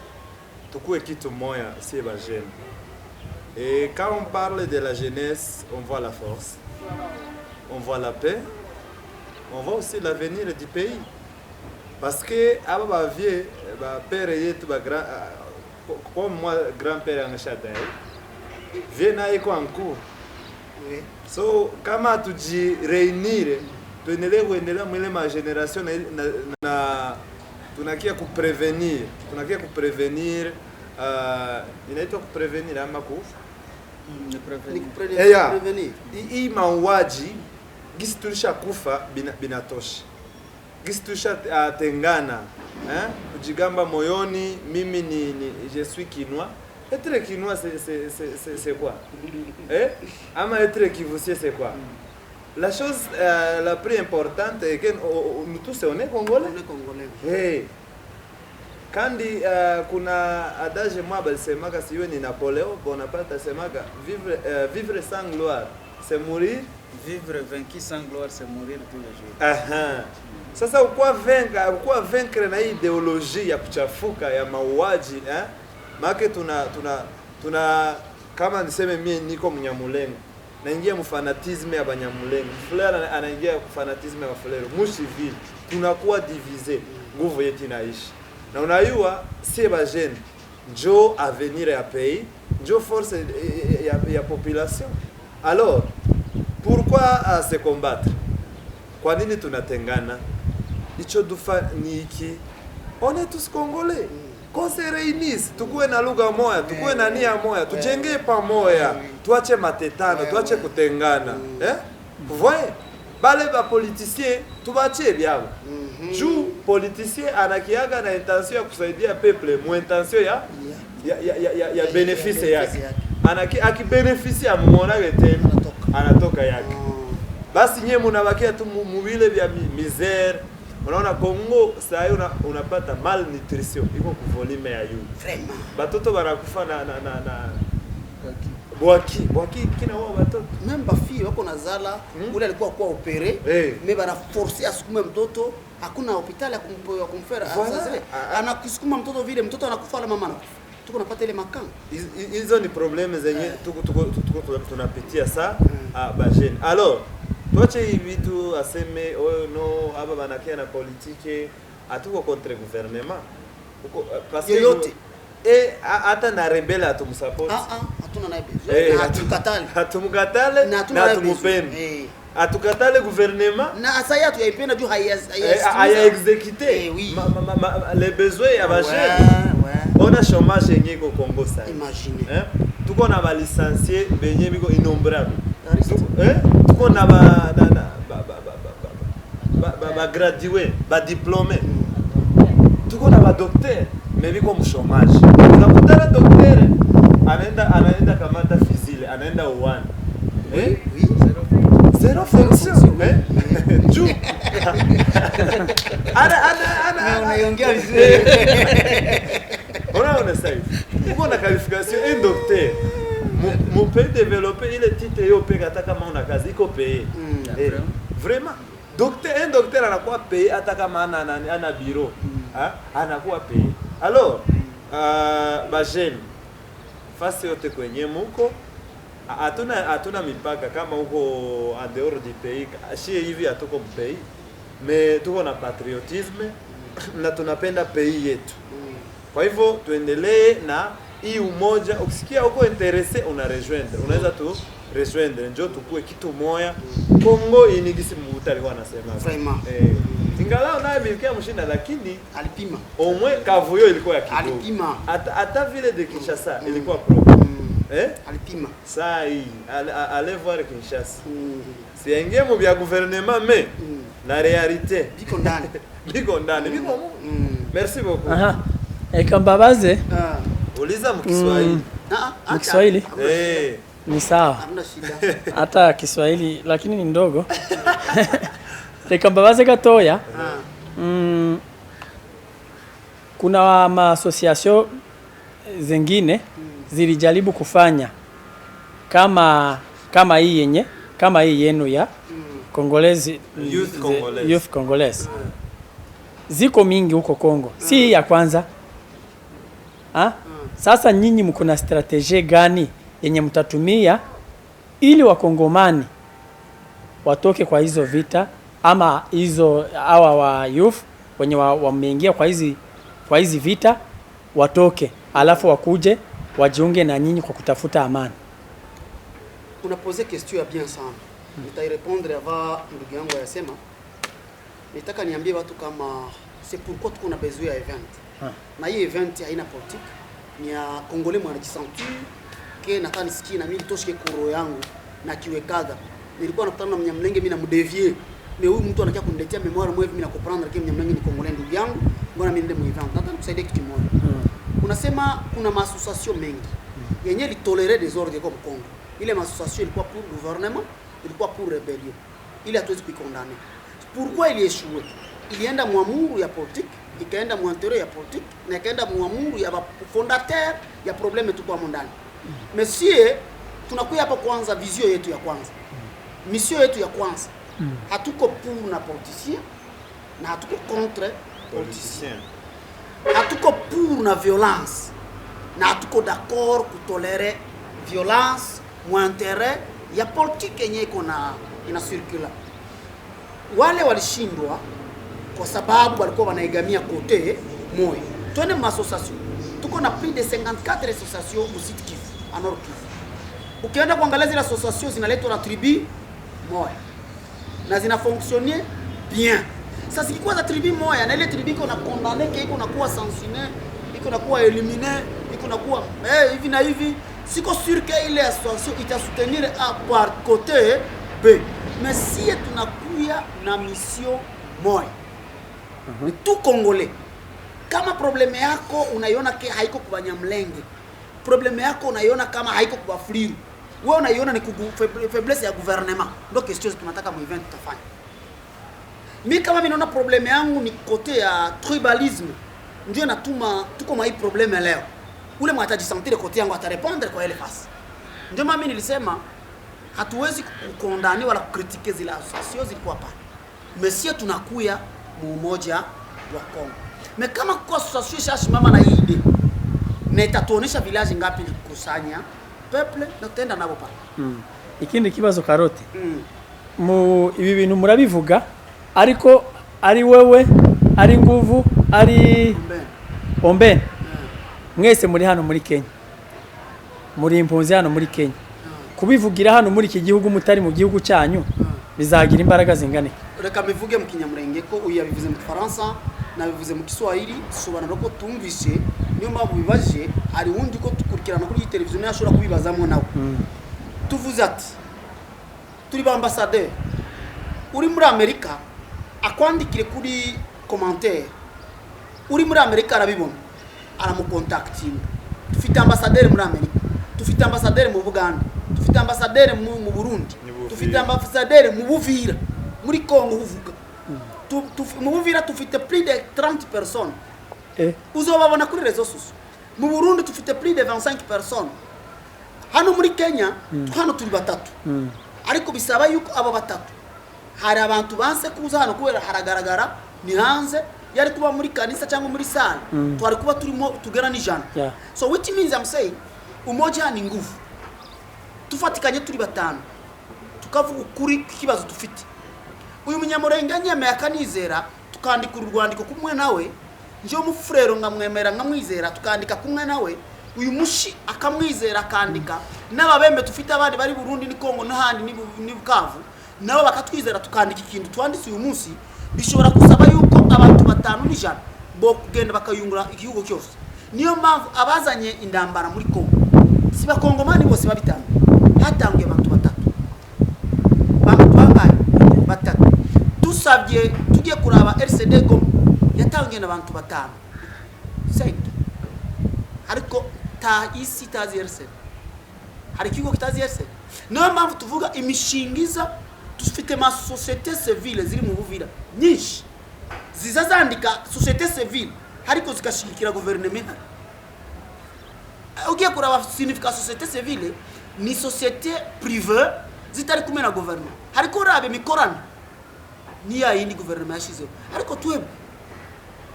S2: tukue kitu moya, si ba jeune. Et quand on parle de la jeunesse, on voit la force, on voit la paix, on voit aussi l'avenir du pays. Parce que aba ba vieux, ba père yetu ba grand, comme moi grand-père en Chadai, vieux na iko en cours. So kama tuji reunir, tuendelee kuendelea mwile ma generation na tunakia kuprevenir, inaitwa kuprevenir ama kuprevenir. Hii mauaji gisi tulisha kufa binatosha, gisi tulisha tengana, kujigamba moyoni mimi ni je suis quinois. Être quinois c'est quoi? Ama être kivusier c'est quoi? La chose la plus importante est que nous tous on est congolais. Hey. Kandi kuna adage moi balisemaga siyo ni Napoléon Bonaparte asemaga vivre sans gloire c'est mourir,
S3: vivre vaincu sans gloire c'est mourir tous les jours.
S2: Sasa ukwa vaincre na ideologie ya kuchafuka ya mauaji make tuna kama niseme mimi niko Mnyamulengo naingia mfanatisme ya Banyamulenge, Fulera anaingia kufanatisme ya Fulera, mushivili tunakuwa divisé, nguvu yetu inaishi. Na unayua si ba jeune njo avenir ya pays, njo force ya population. Alors pourquoi se combattre? Kwa nini tunatengana? Icho dufa ni iki, on est tous congolais. Qu'on se réunisse, tukue na lugha moja, tukue na nia moja, tujenge pamoja, tuache matetano, tuache kutengana. Vous voyez? Bale ba politicien tubache byabo. Juu politicien anakiaga na intention ya kusaidia peuple, mu intention ya benefice yake. Akibeneficia amuona tena anatoka yake. Basi nyewe mnabakia tu mubile vya misère. Unaona Kongo saa hii unapata malnutrition iko ku volume ya juu.
S1: Vraiment.
S2: Batoto banakufa na Bwaki kina wao watoto.
S1: Même bafi wako nazala ule alikuwa kwa opere, mais bana forcer asukume mtoto, hakuna hospitali ya kumfera. Sasa anakusukuma mtoto vile mtoto anakufa la mama anakufa. Tuko napata ile makanga.
S2: Hizo ni probleme zenye tuko tunapitia saa ba jeune. Alors tuache hivi vitu aseme no hapa banakia na politike, hatuko contre gouvernement. Parce que hata na rebelle atumsupport.
S1: Hatuna naye besoin.
S2: Hatumkatale na tumupende. Atukatale gouvernement
S1: na asa yetu yaipenda juu
S2: haya exécuter les besoins ya bajene. On a chômage yenye ko Congo sasa.
S1: Imagine.
S2: Tuko na ba licenciés benye biko innombrable. Tuko na ba gradué, ba diplômé. Tuko na ba docteur mais biko mu chômage. Unakutana docteur anaenda kamata fizile, anaenda uwani. Zero fonction. Juu.
S1: Unaongea vizuri.
S2: On essaye. Uko na qualification un docteur. Mon pays développé il est titre yo pega hata kama una kazi iko payé. Vraiment. Un docteur anakuwa payé hata kama ana bureau. Anakuwa payé. Alors ba jeune fasi yote kwenye muko hatuna mipaka kama huko en dehors du pays. Shie hivi hatuko pays. Mais tuko na patriotisme na tunapenda pays yetu. Kwa hivyo tuendelee na hii umoja, ukisikia uko interesse una rejoindre, unaweza tu rejoindre, njoo tukue kitu moya. Kongo inigisi mvuta alikuwa anasema
S1: Vraiment.
S2: ingalao naye milikia mshinda, lakini
S1: alipima
S2: omwe kavuyo ilikuwa ya kidogo.
S1: Alipima.
S2: Hata vile de Kinshasa ilikuwa problem.
S1: Alipima.
S2: Saa hii allez voir Kinshasa. Siingie mu bya gouvernement mais la réalité
S1: biko ndani.
S2: Biko ndani. Biko merci beaucoup.
S4: Aha. Eka mbabaze.
S2: Uliza mkiswahili.
S4: Mkiswahili? Ni sawa.
S1: Hamna shida.
S4: Hata Kiswahili lakini ni ndogo. Eka mbabaze gatoya. Kuna maasociation zingine zilijaribu kufanya kama hii yenye kama hii yenu ya Congolese Youth Congolese. Ziko mingi huko Kongo. Si hii ya kwanza. Sasa nyinyi mko na strategy gani yenye mtatumia ili wakongomani watoke kwa hizo vita ama hizo hawa wa youth wenye wameingia kwa hizi vita watoke alafu wakuje wajiunge na nyinyi kwa kutafuta amani?
S1: Unapose question ya bien sana. Nitairepondre avant ndugu yangu yasema. Nitaka niambie watu kama c'est pourquoi tuko na besoin ya event. Na hii event haina politique. Ni ya Congolais mwanajisentir ke nataka nisikie na mimi toshike kuro yangu na kiwekaga. Nilikuwa nakutana na Mnyamlenge mimi na mdevier. Mais huyu mtu anakia kuniletea memoire mwe mimi na comprendre ke Mnyamlenge ni Congolais ndugu yangu. Mbona mimi nende mu event? Nataka nikusaidia kitu kimoja. Unasema kuna maassociation mengi yenye li tolérer des ordres comme Congo. Ile maassociation ilikuwa pour gouvernement, ilikuwa pour rébellion. Ile hatuwezi kuikondamner. Pourquoi il échoué? Ilienda muamuru ya politique, ikaenda muantero ya politique, na ikaenda muamuru ya fondateur ya problème tu kwa mondani. Monsieur, tunakuja hapa kwanza vision yetu ya kwanza. Mission yetu ya kwanza. Hatuko pour na politicien na hatuko contre politicien. Hatuko pour na violence na hatuko d'accord kutolérer violence mu intérêt ya politique yenye iko na ina circula. Wale walishindwa kwa sababu walikuwa wanaigamia kote moyo. Twende maassociation. Tuko na plus de 54 associations mu Sud Kivu, en Nord Kivu. Ukienda kuangalia zile associations zinaletwa na tribu moja na zina fonctionner bien. Sasa ikikuwa za tribu moja na ile tribu iko na condamné ke iko na kuwa sanctionné, iko na kuwa éliminé, iko na kuwa hivi na hivi, siko sûr que ile association ita soutenir a par côté B. Mais si tunakuya na mission moja. Ni tout Congolais. Kama probleme yako unaiona ke haiko kwa Nyamlenge, probleme yako unaiona kama haiko kwa Fuliru, wewe unaiona ni faiblesse ya gouvernement, ndio question tunataka mu event tutafanya. Mimi kama mimi naona probleme yangu ni kote ya tribalisme, ndio natuma tuko na hii probleme leo. Ule mwataji sentir kote yangu atarepondre kwa ile fasi. Ndio mimi nilisema hatuwezi kukondani wala kukritike zile associations zilikuwa pale. Monsieur tunakuya mu umoja wa Kongo. Mais kama kwa association shashimama na hii idea na itatuonesha village ngapi likusanya peuple na tutaenda nabo pale.
S4: Ikindi kibazo Karoti. Mu ibi bintu murabivuga ariko ari wewe ari nguvu ari Ombeni. Mwese muri hano muri Kenya. Muri impunzi hano muri Kenya. Kubivugira hano muri iki gihugu mutari mu gihugu cyanyu bizagira imbaraga zingane.
S1: Reka bivuge mu Kinyamurenge ko uyu yabivuze mu Faransa na bivuze mu Kiswahili sobanura ko tumvise niyo mpamvu bibaje ari wundi ko tukurikirana kuri televiziyo yashobora kubibazamo nawe. Tuvuze ati turi ba ambassadeur uri muri Amerika akwandikire kuri commentaire uri muri Amerika arabibona aramukontaktinga. Tufite ambassadeur muri Amerika, tufite ambassadeur mu Buganda, tufite ambassadeur mu Burundi, tufite ambassadeur mu Buvira muri Kongo uvuga. Mu Buvira tufite plus de 30 personnes. Uzobabona kuri réseaux sociaux. Mu Burundi tufite plus de 25 personnes. Hano muri Kenya hano turi batatu. Ariko bisaba yuko aba batatu hari abantu banse kuza hano kubera haragaragara ni hanze yari kuba muri kanisa cyangwa muri sala twari kuba turimo tugera n'ijana. So which means I'm saying umoja ni nguvu. Tufatikanye turi batanu tukavuga ukuri kibazo dufite. Uyu Munyamurenge nyame yakanizera tukandika urwandiko kumwe nawe nje umufurero ngamwemera ngamwizera tukandika kumwe nawe uyu mushi akamwizera akandika n'ababembe tufite abandi bari Burundi ni Kongo n'ahandi ni Bukavu nabo bakatwizera tukandika ikintu twanditse uyu munsi bishobora kusaba yuko abantu batanu n'ijana bo kugenda bakayungura igihugu cyose. Niyo mpamvu abazanye indambara muri Kongo si bakongomani bose babitanga, hatangiye abantu batatu tusabye tugiye kuraba RCD Goma yatangiye n'abantu batanu sente ariko ta isi tazi RCD hari kigo kitazi RCD. Niyo mpamvu tuvuga imishingiza dufite ma société civile ziri mu Buvira nyinshi ziza zandika société civile hariko zikashikira gouvernement. Ugiye kuraba significa société civile ni société privée zitari kumwe na gouvernement hariko rabe mikorana ni ya yindi gouvernement yashizeho ariko twebwe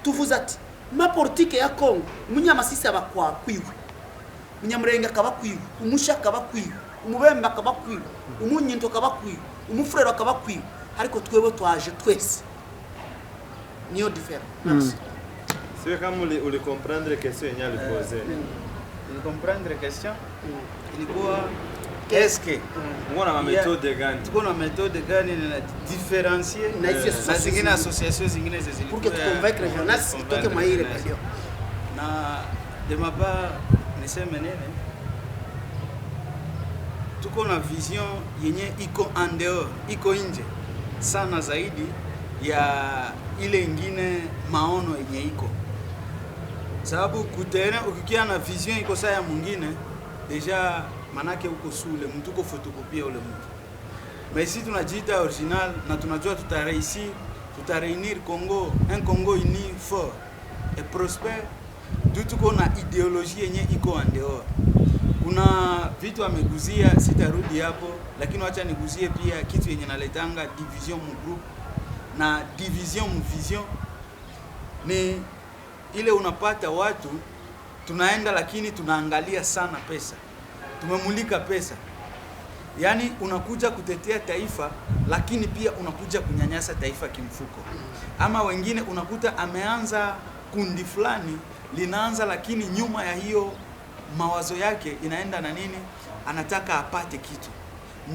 S1: tuvuze ati ma politique ya Kongo umunyamasisi abakwa kwiwe umunyamurenge akaba kwiwe umusha akaba kwiwe umubembe akaba kwiwe umunyinto akaba kwiwe umufurero akaba kwiwe ariko twebwe twaje twese niyo différence.
S2: C'est comme uli comprendre question yenye alipoze.
S3: Il comprendre question ilikuwa est-ce que
S2: Ngona ma méthode gani?
S3: tuko na méthode gani na différencier na zingine association zingine
S1: pour que tu convaincre les journalistes toke mwa hii rebellion.
S3: Na de ma part niseme nene tuko na vision yenye iko en dehors, iko nje sana zaidi ya ile ingine maono yenye iko. Sababu kuterrain ukikia na vision iko saa ya mwingine deja manake uko sule mtu uko photocopie ule mtu. Mais si tunajiita original na tunajua tutareunir Congo, un Congo uni fort et prospère, tuko na idéologie yenye iko en dehors. Kuna vitu ameguzia sitarudi hapo, lakini wacha niguzie pia kitu yenye naletanga division mu group na division mu vision. Ni ile unapata watu tunaenda lakini tunaangalia sana pesa. Tumemulika pesa. Yaani unakuja kutetea taifa lakini pia unakuja kunyanyasa taifa kimfuko. Ama wengine unakuta ameanza kundi fulani linaanza lakini nyuma ya hiyo mawazo yake inaenda na nini? Anataka apate kitu.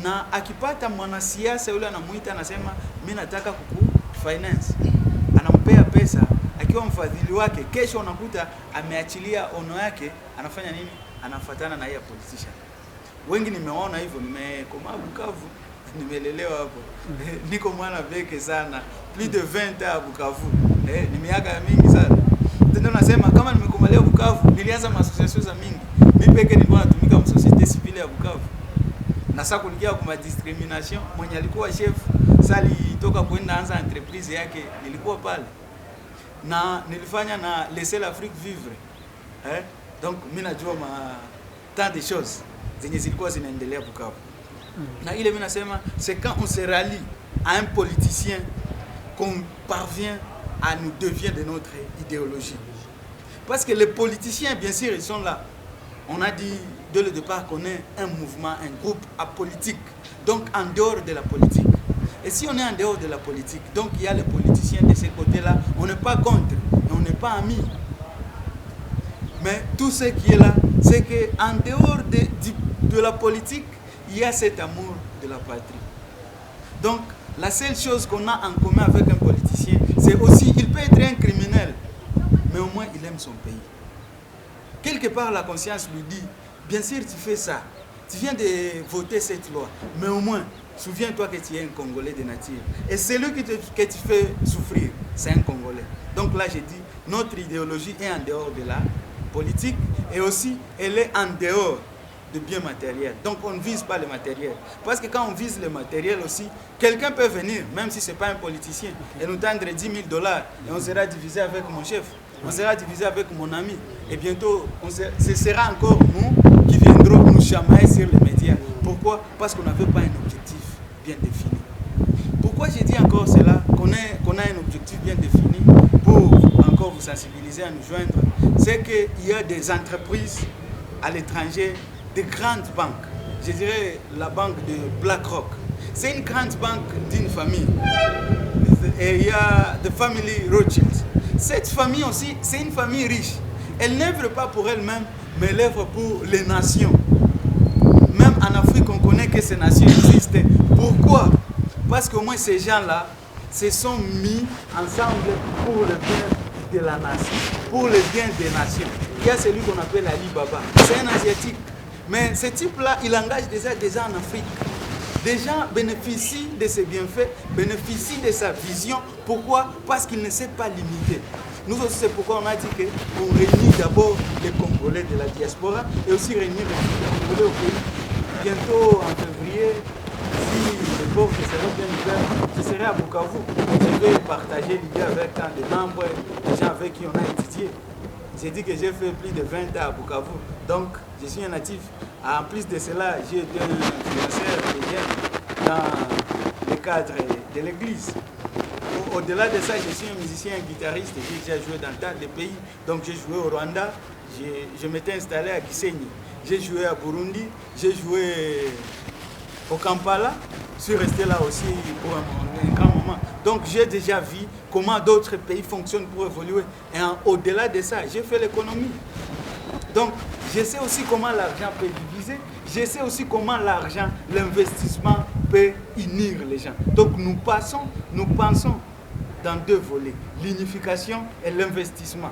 S3: Na akipata mwanasiasa yule anamuita anasema mimi nataka kukufinance. Anampea pesa akiwa mfadhili wake, kesho unakuta ameachilia ono yake, anafanya nini? Anafuatana na yeye politician. Wengi nimeona hivyo, nimekomaa Bukavu, nimelelewa hapo. Niko mwana beke sana, plus de 20 ans Bukavu. Ni miaka mingi sana. Ndio nasema kama nimekomalia Bukavu, nilianza association za mingi. Mimi peke nilikuwa natumika mu société civile ya Bukavu. Na sasa kulikia kwa discrimination, mwenye alikuwa chef, sali toka kwenda anza entreprise yake, nilikuwa pale. Na nilifanya na laisser l'Afrique vivre. Donc mimi najua tant de choses zenye zilikuwa zinaendelea Bukavu. Na ile mimi nasema c'est quand on se rallie à un politicien qu'on parvient à nous dévier de notre idéologie. Parce que les politiciens bien sûr ils sont là. On a dit dès le départ qu'on est un mouvement, un groupe apolitique, donc en dehors de la politique. Et si on est en dehors de la politique, donc il y a les politiciens de ce côté-là, on n'est pas contre, et on n'est pas amis. Mais tout ce qui est là, c'est qu'en dehors de la politique, il y a cet amour de la patrie. Donc, la seule chose qu'on a en commun avec un politicien, c'est aussi, il peut être un criminel, mais au moins il aime son pays. Quelque part, la conscience lui dit, bien sûr tu fais ça, tu viens de voter cette loi, mais au moins, souviens-toi que tu es un Congolais de nature. Et celui que tu fais souffrir, c'est un Congolais. Donc là, j'ai dit, notre idéologie est en dehors de la politique et aussi, elle est en dehors de biens matériels. Donc on ne vise pas le matériel. Parce que quand on vise le matériel aussi, quelqu'un peut venir, même si ce n'est pas un politicien, et nous tendre $10 000 et on sera divisé avec mon chef, on sera divisé avec mon ami. Et bientôt, ce sera encore nous qui viendrons nous chamailler sur les médias. Pourquoi? Parce qu'on n'avait pas un objectif bien défini. Pourquoi j'ai dit encore cela? Qu'on a un objectif bien défini pour encore vous sensibiliser à nous joindre. C'est qu'il y a des entreprises à l'étranger, des grandes banques. Je dirais la banque de BlackRock. C'est une grande banque d'une famille. Et il y a the family Rothschild. Cette famille aussi, c'est une famille riche. Elle n'œuvre pas pour elle-même, mais l'œuvre pour les nations. Même en Afrique, on connaît que ces nations existent. Pourquoi? Parce qu'au moins ces gens-là se sont mis ensemble pour le bien de la nation, pour le bien des nations. Il y a celui qu'on appelle Ali Baba. C'est un Asiatique. Mais ce type-là, il engage déjà des gens en Afrique. Des gens bénéficient de ses bienfaits, bénéficient de sa vision. Pourquoi? Parce qu'il ne s'est pas limité. Nous aussi, c'est pourquoi on a dit qu'on réunit d'abord les Congolais de la diaspora et aussi réunir les Congolais au pays. Bientôt, en février, si les portes seront bien ouvertes, je serai à Bukavu. Je vais partager l'idée avec tant de membres, des gens avec qui on a étudié. J'ai dit que j'ai fait plus de 20 ans à Bukavu. Donc, je suis un natif. En plus de cela, j'ai été un influenceur dans le cadre de l'église. Au-delà de ça, je suis un musicien, un guitariste. J'ai déjà joué dans tant de pays. Donc, j'ai joué au Rwanda. Je m'étais installé à Gisenyi. J'ai joué à Burundi. J'ai joué au Kampala. Je suis resté là aussi pour un grand moment. Donc, j'ai déjà vu comment d'autres pays fonctionnent pour évoluer. Et au-delà de ça, j'ai fait l'économie. Donc, je sais aussi comment l'argent peut diviser. Je sais aussi comment l'argent, l'investissement peut unir les gens. Donc, nous pensons dans deux volets, l'unification et l'investissement.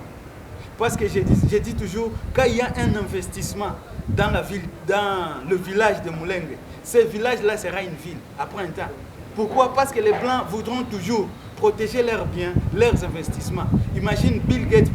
S3: Parce que je dis toujours, quand il y a un investissement dans la ville, dans le village de Mulenge, ce village-là sera une ville après un temps. Pourquoi? Parce que les Blancs voudront toujours protéger leurs biens, leurs investissements. Imagine Bill Gates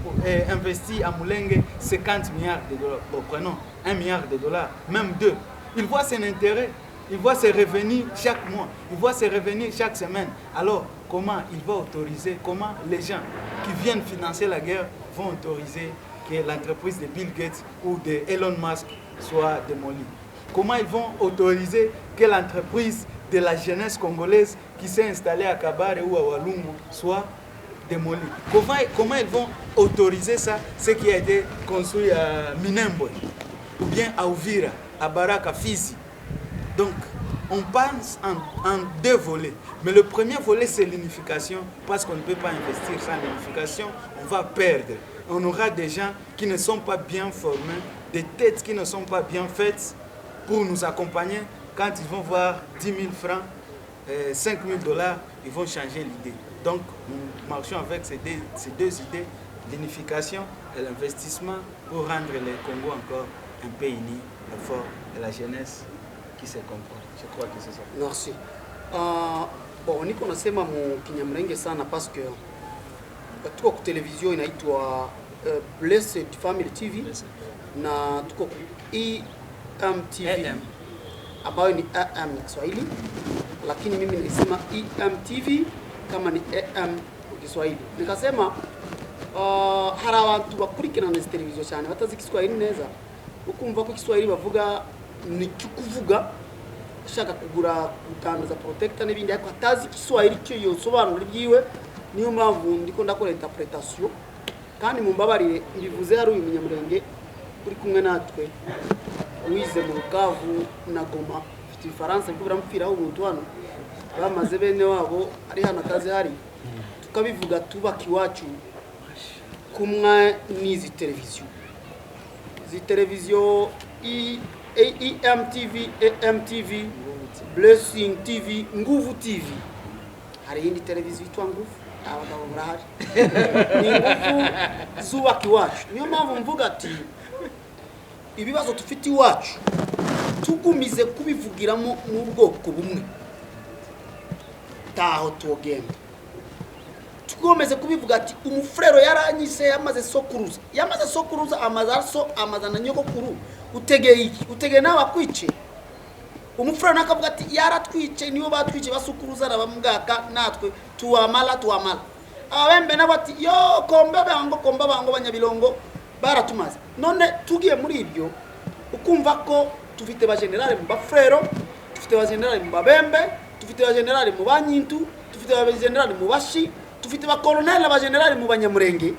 S3: investit à Mulenge 50 milliards de dollars. Bon, prenons 1 milliard de dollars, même 2. Il voit son intérêt, il voit ses revenus chaque mois, il voit ses revenus chaque semaine. Alors, comment il va autoriser, comment les gens qui viennent financer la guerre vont autoriser que l'entreprise de Bill Gates ou de Elon Musk soit démolie? Comment ils vont autoriser que l'entreprise de la jeunesse congolaise qui s'est installée à Kabare ou à Walungu soit démolie? Comment ils vont autoriser ça, ce qui a été construit à Minembwe, ou bien à Uvira, à Baraka, Fizi? Donc, on pense en deux volets. Mais le premier volet, c'est l'unification, parce qu'on ne peut pas investir sans l'unification, on va perdre. On aura des gens qui ne sont pas bien formés, des têtes qui ne sont pas bien faites pour nous accompagner. Quand ils vont voir 10 000 francs, 5 000 dollars, ils vont changer l'idée. Donc, nous marchons avec ces deux idées, l'unification et l'investissement, pour rendre le Congo encore un pays uni, fort, et la jeunesse qui se comprend. Je crois que c'est ça.
S1: Merci. Bon, niko nasema mu Kinyamulenge sana parce que tuko ku television inaitwa Blessed Family TV na tuko ku EMTV ambayo ni AM Kiswahili, lakini mimi nilisema EMTV kama ni AM Kiswahili. Nikasema hari abantu bakurikirana izi televiziyo cyane batazi Kiswahili neza, ukumva ko Kiswahili bavuga ni cyukuvuga shaka kugura gutangaza protector n'ibindi, ariko atazi Kiswahili cyo yosobanura ibyiwe. Niyo mpamvu ndiko ndakora interpretation, kandi mumbabarire ibivuze hari uyu Munyamulenge uri kumwe natwe wize mu Bukavu na Goma, ufite Faransa biko biramupfiraho umuntu hano bamaze bene wabo ari hano akazi hari, tukabivuga tubaka iwacu kumwe n'izi televiziyo. Izi televiziyo EMTV, AMTV, Blessing TV, Nguvu TV. Hari indi televiziyo itwa Nguvu, abagabo barahari. Ni Nguvu zubaka iwacu. Niyo mpamvu mvuga ati ibibazo tufite iwacu tugumize kubivugiramo mu bwoko bumwe, taho tugenda tugomeze kubivuga ati umufrero yaranyise yamaze sokuruza amazaso amazana nyogokuru utegeye iki utegeye nawe akwice. Umufrero nakavuga ati yaratwice niyo batwice basukuruza nabamugaka natwe tuwamala abembe nabati yo komba bango banyabilongo baratumaze. None tugiye muri ibyo ukumva ko tufite ba generale mu bafrero, tufite ba generale mu babembe, tufite ba generale mu banyintu, tufite ba generale mu bashi, tufite ba colonel ba generale mu banyamurenge.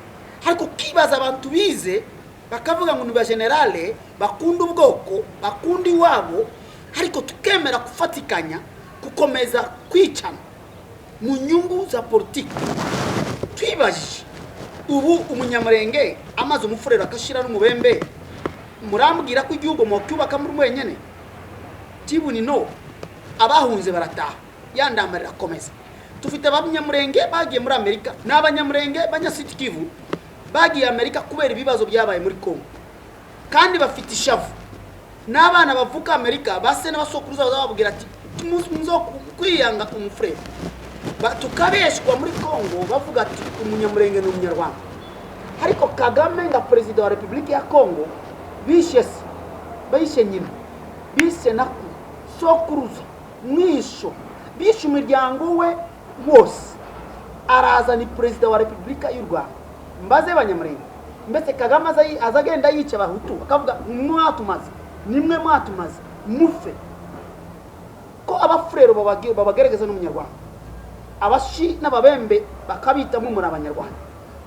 S1: Ariko kibaza abantu bize bakavuga ngo ni ba generale bakunda ubwoko bakunda iwabo, ariko tukemera kufatikanya gukomeza kwicana mu nyungu za politiki. Twibajije ubu umunyamurenge amaze umufurero akashira n'umubembe murambwira ko igihugu mu cyubaka muri mwenyene kibuni no abahunze barataha yandamarira komeza tufite abanyamurenge bagiye muri Amerika n'abanyamurenge banyasiti Kivu bagiye Amerika kubera ibibazo byabaye muri Kongo kandi bafite ishavu n'abana bavuka Amerika base n'abasokuruza bazababwira ati muzo kwiyanga umufrere tukabeshwa muri Kongo bavuga ati umunyamurenge n'umunyarwanda ariko Kagame nga president wa Republika ya Kongo bishe nyina bise na sokuruza mwisho bishe umuryango we wose araza ni president wa Republika y'u Rwanda mbaze banyamurenge mbese Kagame azagenda yica abahutu akavuga mwatumaze nimwe mwatumaze mufe ko abafrero babagerageza n'umunyarwanda abashi n'ababembe bakabita mu muri abanyarwanda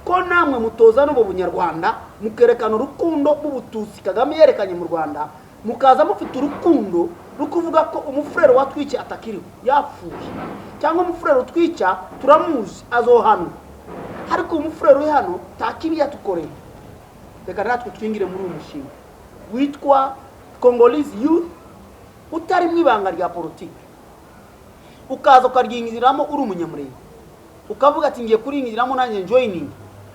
S1: ko namwe mutoza no mu bunyarwanda mukerekana urukundo b'ubutusi Kagame yerekanye mu Rwanda mukaza mufite urukundo rukuvuga ko umufrero watwice atakiriho yapfuye cyangwa umufrero twica turamuzi azohano ariko umufrero we hano takibi yatukoreye reka natwe twingire muri uyu mushinga witwa Congolese Youth utari mwibanga rya politiki ukaza ukaryingiramo uri umunyamurenge ukavuga ati ngiye kuringiramo nanjye joining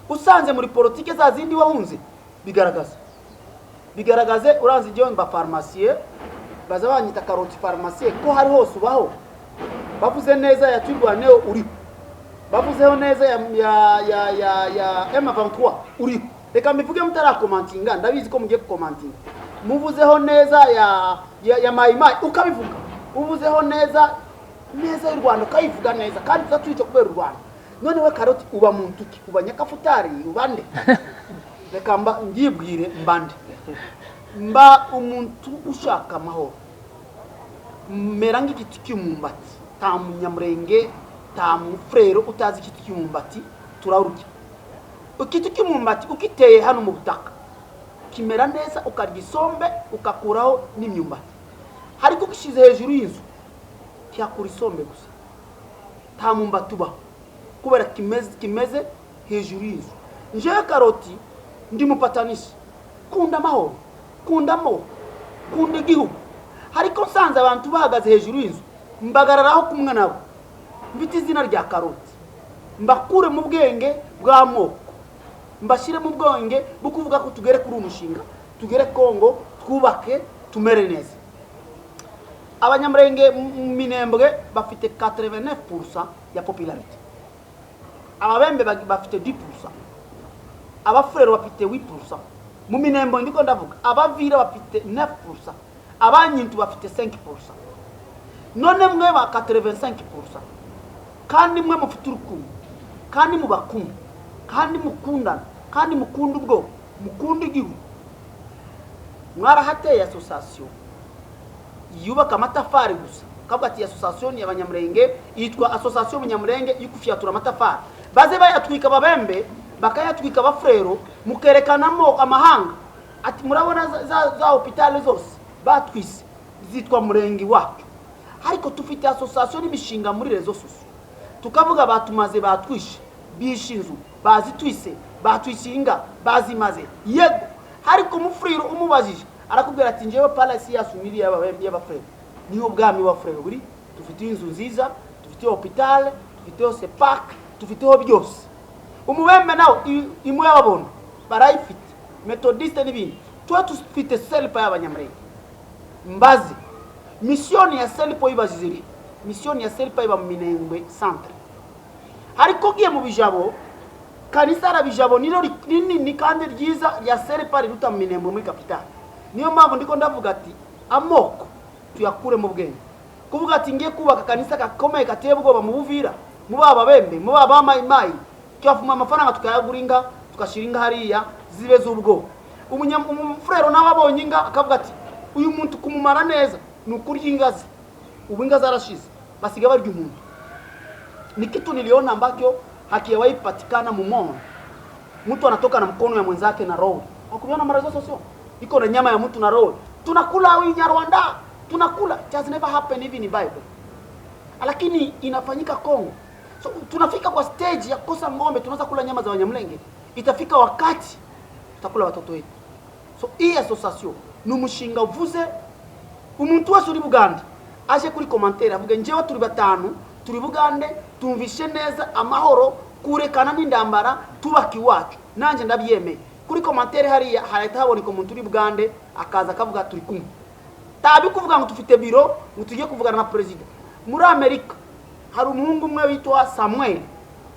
S1: usanze muri politiki za zindi wahunze bigaragaze uranze igihe mba pharmacier baza banyita karoti pharmacier ko hari hose ubaho bavuze neza ya turwaneo uri bavuzeho neza ya M23 uri reka mbivuge mutarakomantinga ndabizi ko mugiye kukomantinga muvuzeho neza ya mayimayi ukabivuga uvuzeho neza y'u Rwanda ukayivuga neza kandi uzatwica kubera u Rwanda none we karoti uba muntu ki uba nyakafutari ubande reka ngibwire mbande mba umuntu ushaka amahoro mera ng'igiti cy'umumbati ta munyamurenge ta mufrero utazi igiti cy'umumbati turarurya igiti cy'umumbati ukiteye hano mu butaka kimera neza ukarya isombe ukakuraho n'imyumbati ariko gishize hejuru y'inzu cyakura isombe gusa ta mumbati uba kubera kimeze hejuru y'inzu njewe karoti ndi mupatanishi kunda amahoro kunda igihugu ariko nsanze abantu bahagaze hejuru y'inzu mbagararaho kumwe nabo mbite izina rya karoti mbakure mu bwenge bw'amoko mbashire mu bwenge bukuvuga ko tugere kuri umushinga tugere Kongo twubake tumere neza abanyamurenge Minembwe bafite 89% ya popularity ababembe bafite 10% abafrero bafite 8% mu Minembwe ndiko ndavuga abavira bafite 9% abanyintu bafite 5% none mwe ba 85% kandi mwe mufite urukundo kandi mubakumwe kandi mukundana kandi mukunda ubwo mukunda igihugu mwarahateye association yubaka amatafari gusa kavuga ati association y'abanyamurenge yitwa association y'abanyamurenge yukufiyatura amatafari baze bayatwika babembe bakayatwika abafrero mukerekanamo amahanga ati murabona za hospitali zose batwise zitwa murenge wacu ariko tufite association y'ibishinga muri rezo soso tukavuga batumaze batwishe bishinzu bazitwise batwishinga bazimaze yego ariko umufriro umubajije arakubwira ati njewe palace yasumiri y'abafrero niyo bwami wa frero buri dufite inzu nziza dufite hospital dufite park dufiteho byose umubembe nawo imwe yababona barayifite methodiste n'ibindi twa tufite selpa y'abanyamurenge mbazi mission ya selpa y'ibaziziri mission ya selpa iba mu Minembwe centre ariko giye mu bijabo kanisa arabijabo niro rinini kandi ryiza ya selpa riruta mu Minembwe muri capital niyo mpamvu ndiko ndavuga ati amoko tuyakure mu bwenge kuvuga ati ngiye kubaka kanisa gakomeye kateye ubwoba mu Buvira mu baba bembe mu baba mayimayi cyafuma amafaranga tukayaguringa tukashiringa hariya zibe z'ubwo umufrero nababonye inga akavuga ati uyu muntu kumumara neza nukurya ingazi ubu ingazi arashize basiga barya umuntu ni kitu niliona ambacho hakiwahi patikana mumono mtu anatoka na mkono ya mwenzake na roho ukuviona mara zote sio iko na nyama ya mtu na roho tunakula Rwanda tunakula it has never happened even in Bible lakini inafanyika Kongo so tunafika kwa stage ya kosa ng'ombe tunaanza kula nyama za wanyamlenge itafika wakati tutakula watoto wetu so iyi association ni umushinga uvuze umuntu wese uri Buganda aje kuri commentaire avuga njewe turi batanu turi Bugande tumvishe neza amahoro kurekana n'indambara tubaki wacu nanje ndabyemeye kuri commentaire hariya harahita haboneka umuntu uri Bugande akaza akavuga turi kumwe tabi kuvuga ngo tufite biro ngo tujye kuvugana na president muri Amerika hari umuhungu umwe witwa Samuel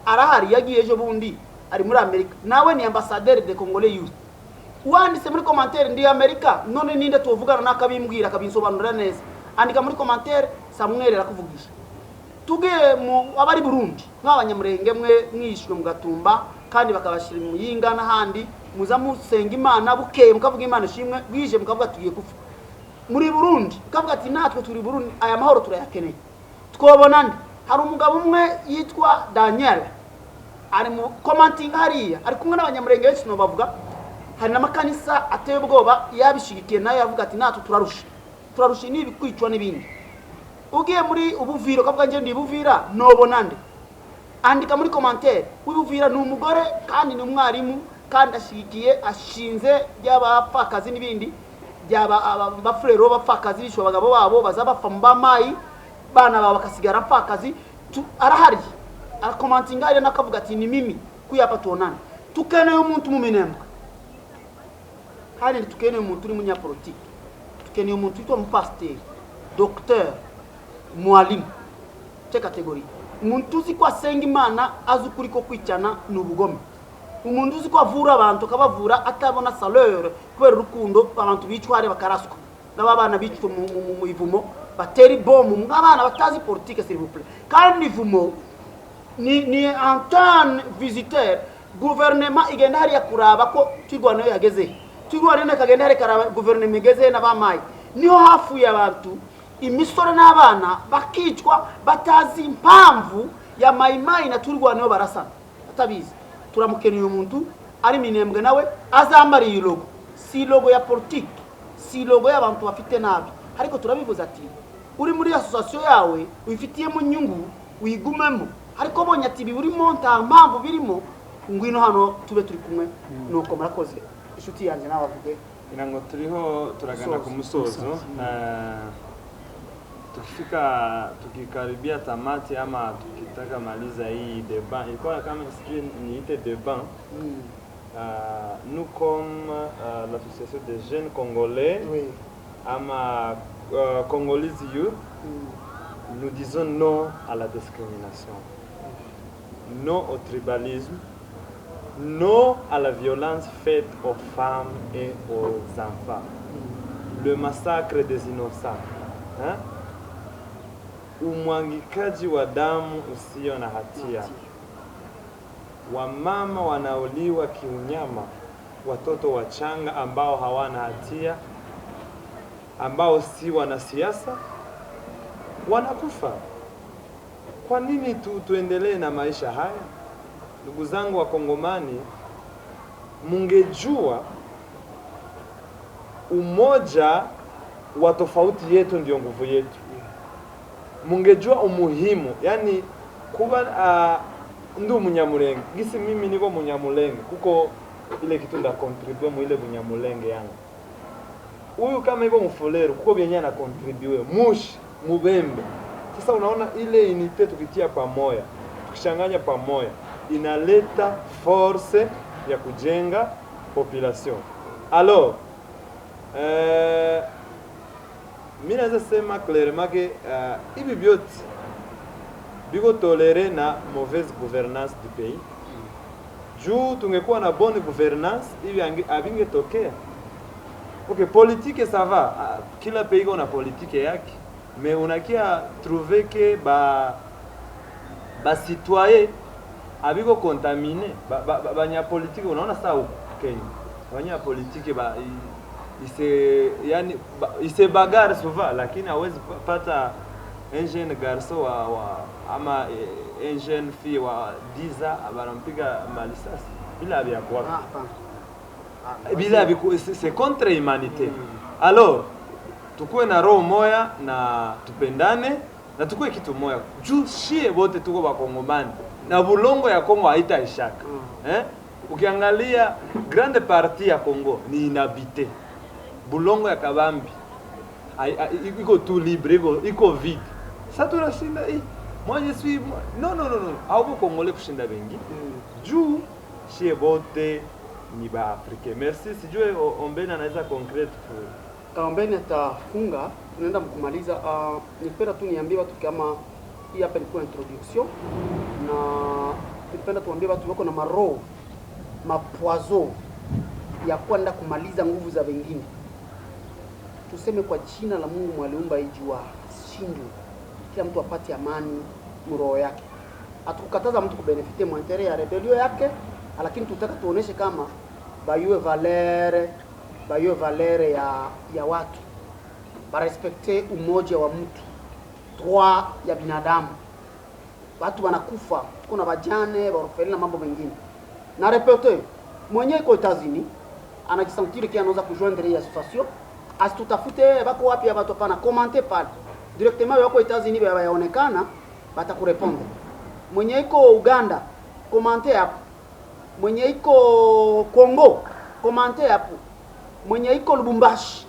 S1: arahari yagiye ejo bundi ari muri Amerika nawe ni ambassadeur de Congolais youth wanditse muri commentaire ndi Amerika none ninde tuvugana nakabimbwira kabinsobanurira neza andika muri commentaire Samuel arakuvugisha tugiye mu abari Burundi nk'abanyamurenge mwe mwishwe mu Gatumba kandi bakabashira mu Yinga n'ahandi muza musenga Imana bukeye mukavuga Imana ishimwe bwije mukavuga tugiye kufa muri Burundi mukavuga ati natwe turi Burundi aya mahoro turayakeneye twobona nde hari umugabo umwe yitwa Daniel ari mu commenting hariya ari kumwe n'abanyamurenge benshi no bavuga hari n'amakanisa ateye ubwoba yabishigikiye nayo yavuga ati natwe turarusha nibi kwicwa n'ibindi ugiye muri Ubuvira kavuga nje ndi Buvira nobona nde andika muri commentaire Ubuvira ni umugore kandi ni umwarimu kandi ashigikiye ashinze y'abapfakazi n'ibindi byaba abafrero bapfakazi bishwa abagabo babo bazabafa mu bamayi bana baba bakasigara apfakazi arahari arakomantinga ari nakavuga ati ni mimi kuyapa tuonana tukeneye umuntu mu minembwe hari tukeneye umuntu uri munyapolitike tukeneye umuntu witwa pasteur docteur mwalimu te kategori umuntu uzi ko asenga Imana azukuri ko kwicana n'ubugome umuntu uzi ko avura abantu akabavura atabona salaire kubera urukundo abantu bicwa hari bakaraswa n'abana bicwa mu ivumo bateri bombe mwabana batazi politique s'il vous plaît kandi ivumo ni Antoine visiteur gouvernement igenda hari yakuraba ko twigwana yageze twigwana ne kagenda hari karaba gouvernement igeze n'abamayi niho hafu y'abantu imisore n'abana bakicwa batazi impamvu ya mayimayi na turwana barasana atabizi turamukeneye umuntu ari minembwe nawe azambara iyi logo si logo ya politique si logo y'abantu bafite nabi ariko turabivuza ati uri muri association yawe uyifitiye mu nyungu wigumemo ariko bonye ati biburimo nta mpamvu birimo ngwino hano tube turi kumwe nuko murakoze inshuti yanjye nabavuge
S2: inango turiho turagana ku musozo tukikaribia tamati ama tukitaka maliza hii débat ilikuwa kama sijui niite débat nous comme l'association des jeunes congolais ama Congolese youth nous disons non à la discrimination, non au tribalisme, non à la violence faite aux femmes et aux enfants, le massacre des innocents, hein? Umwangikaji wa damu usio na hatia, wamama wanauliwa kiunyama, watoto wachanga ambao hawana hatia, ambao si wanasiasa wanakufa. Kwa nini tuendelee na maisha haya? Ndugu zangu wa Kongomani, mungejua umoja wa tofauti yetu ndio nguvu yetu. Mungejua umuhimu, yani kuba ndu munyamulenge. Gisi mimi niko munyamulenge, kuko ile kitu nda contribue mu ile munyamulenge yangu. Huyu kama iko mfuleru, kuko byenye na contribue mushi mubembe. Sasa unaona ile unite tukitia pamoja, tukishanganya pamoja, inaleta force ya kujenga population. Alors, mimi naweza sema clairement que hivi vyote biko tolere na mauvaise gouvernance du pays. Juu tungekuwa na bonne gouvernance, hivi abingetokea. Ok, politique ça va, kila pays iko na politique yake, mais unakia trouver que ba citoyen abiko contaminé, banya politique unaona saa huko Kenya. Banya politique ise bagarre souvent, lakini hawezi pata un jeune garçon ama un jeune fille wa 10 ans abanampiga malisasi bila bya kwa. Bila c'est contre humanité. Alors tukue na roho moya na tupendane na tukue kitu moya. Juu shie wote tuko Bakongomani na bulongo ya Kongo haitaishaka. Ukiangalia grande partie ya Congo ni inhabité. Bulongo ya Kabambi iko tout libre, iko vide. Sasa tunashinda hii. Moi je suis non. Hauko Congolais kushinda wengi. Juu shie bote ni ba Afrika. Merci. Sijue Ombeni anaweza concrete for
S1: Ombeni atafunga, tunaenda kumaliza. Nipenda tu niambie watu kama hii hapa ilikuwa introduction, na nipenda tuambie watu wako na maroho mapoison ya kwenda kumaliza nguvu za wengine. Tuseme kwa jina la Mungu mwaliumba ijua shindwe, kila mtu apate amani roho yake. Hatukukataza mtu kubenefite mwantere ya rebellion yake, lakini tutaka tuoneshe kama bayue valere ya watu, ba respecte umoja wa mtu, droit ya binadamu. Watu wanakufa, kuna bajane, barofeli na mambo mengine. Na repete mwenye iko États-Unis anajisentire kia anaweza kujoindre ya association, asitutafute bako wapi watu hapana, commenter pale directement wako États-Unis yaonekana batakurepondre. Mwenye iko Uganda commenter hapo, mwenye iko Congo commenter hapo, mwenye iko Lubumbashi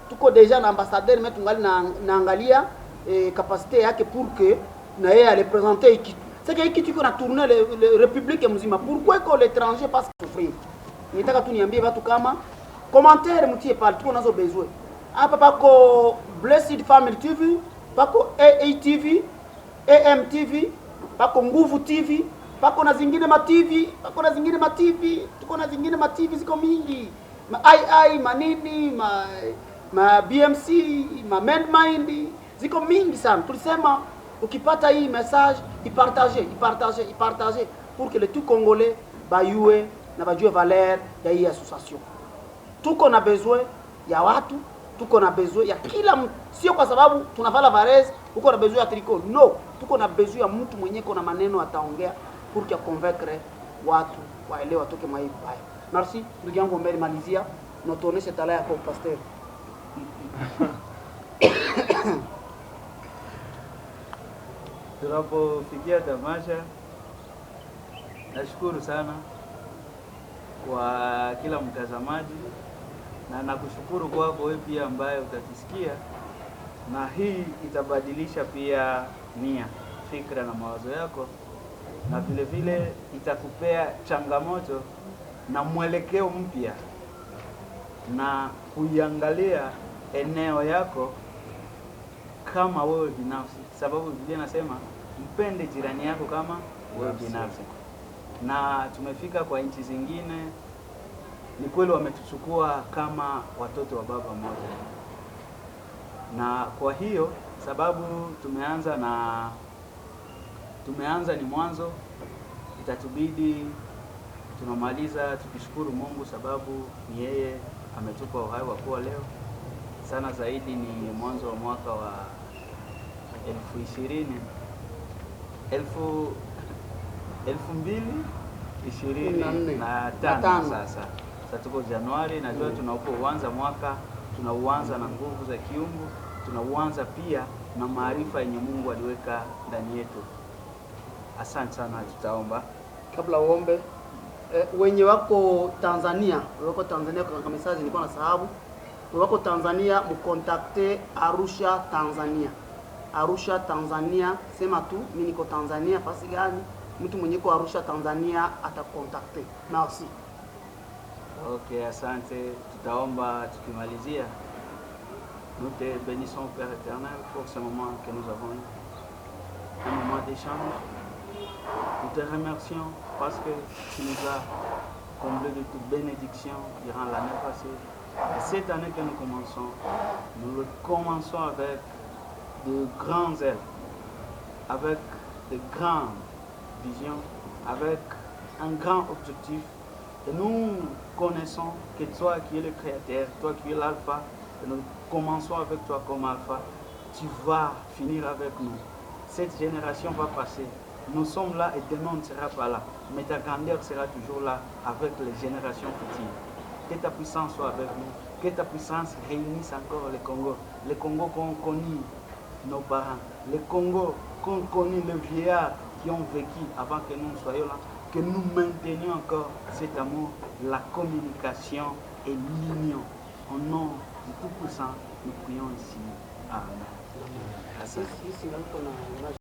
S1: tuko deja na ambassadeur mais tungali naangalia capacité yake pour que na yeye ale présenter ikitu. C'est que ikitu iko na tourner le république mzima. Pourquoi iko l'étranger parce que souffrir. Nitaka tu niambie watu kama commentaire mtie pale tuko nazo besoin. Hapa pako Blessed Family TV, pako AATV, AMTV, pako Nguvu TV, pako na zingine ma TV, tuko na zingine ma TV ziko mingi. Ma II, manini, ma BMC, ma Mindmind, ziko mingi sana. Tulisema ukipata hii message, ipartager pour que le tout Congolais bayue na bajue valeur ya hii association. Tuko na besoin ya watu, tuko na besoin ya kila mtu. Sio kwa sababu tunavala varez, uko na besoin ya tricot. No, tuko na besoin ya mtu mwenye kuna maneno ataongea pour que convaincre watu waelewa toke maibu haya. Merci, ndugu yangu Mbele malizia, na tuoneshe tala yako pasteur.
S3: Tunapofikia tamasha, nashukuru sana kwa kila mtazamaji na nakushukuru kwako wewe pia ambaye utatisikia, na hii itabadilisha pia nia, fikra na mawazo yako, na vile vile itakupea changamoto na mwelekeo mpya na kuiangalia eneo yako kama wewe binafsi, sababu Biblia inasema mpende jirani yako kama wewe binafsi. Na tumefika kwa nchi zingine, ni kweli wametuchukua kama watoto wa baba mmoja, na kwa hiyo sababu tumeanza ni mwanzo, itatubidi tunamaliza tukishukuru Mungu sababu ni yeye ametupa uhai wa kuwa leo. Sana zaidi ni mwanzo wa mwaka wa 2025 sasa. Sasa tuko Januari, najua tunauanza mwaka, tunauanza na nguvu za kiungu, tunauanza pia na maarifa yenye Mungu aliweka ndani yetu. Asante sana, tutaomba.
S1: Kabla uombe, wenye wako Tanzania kwa message nilikuwa na sababu. Wako Tanzania mkontakte Arusha Tanzania, sema tu mimi niko Tanzania fasi gani, mtu mwenye ko Arusha Tanzania atakontakte. Merci.
S3: Okay, asante, tutaomba tukimalizia. Nous te bénissons Père éternel pour ce moment que nous avons eu, un moment d'échange. Nous te remercions parce que tu nous as comblé de toute bénédiction durant l'année passée. Et cette année que nous le commençons avec de grands ailes, avec de grandes visions, avec un grand objectif. Et nous connaissons que toi qui es le Créateur, toi qui es l'Alpha, et nous commençons avec toi comme Alpha, tu vas finir avec nous. Cette génération va passer. Nous sommes là et demain on ne sera pas là. Mais ta grandeur sera toujours là avec les générations futures. Que ta puissance soit avec nous. Que ta puissance réunisse encore le Congo. Le Congo qu'ont connu nos parents. Le Congo qu'ont connu les vieillards qui ont vécu avant que nous soyons là. que nous maintenions encore cet amour, la communication et l'union. Au nom du Tout-Puissant, nous prions ici. Amen.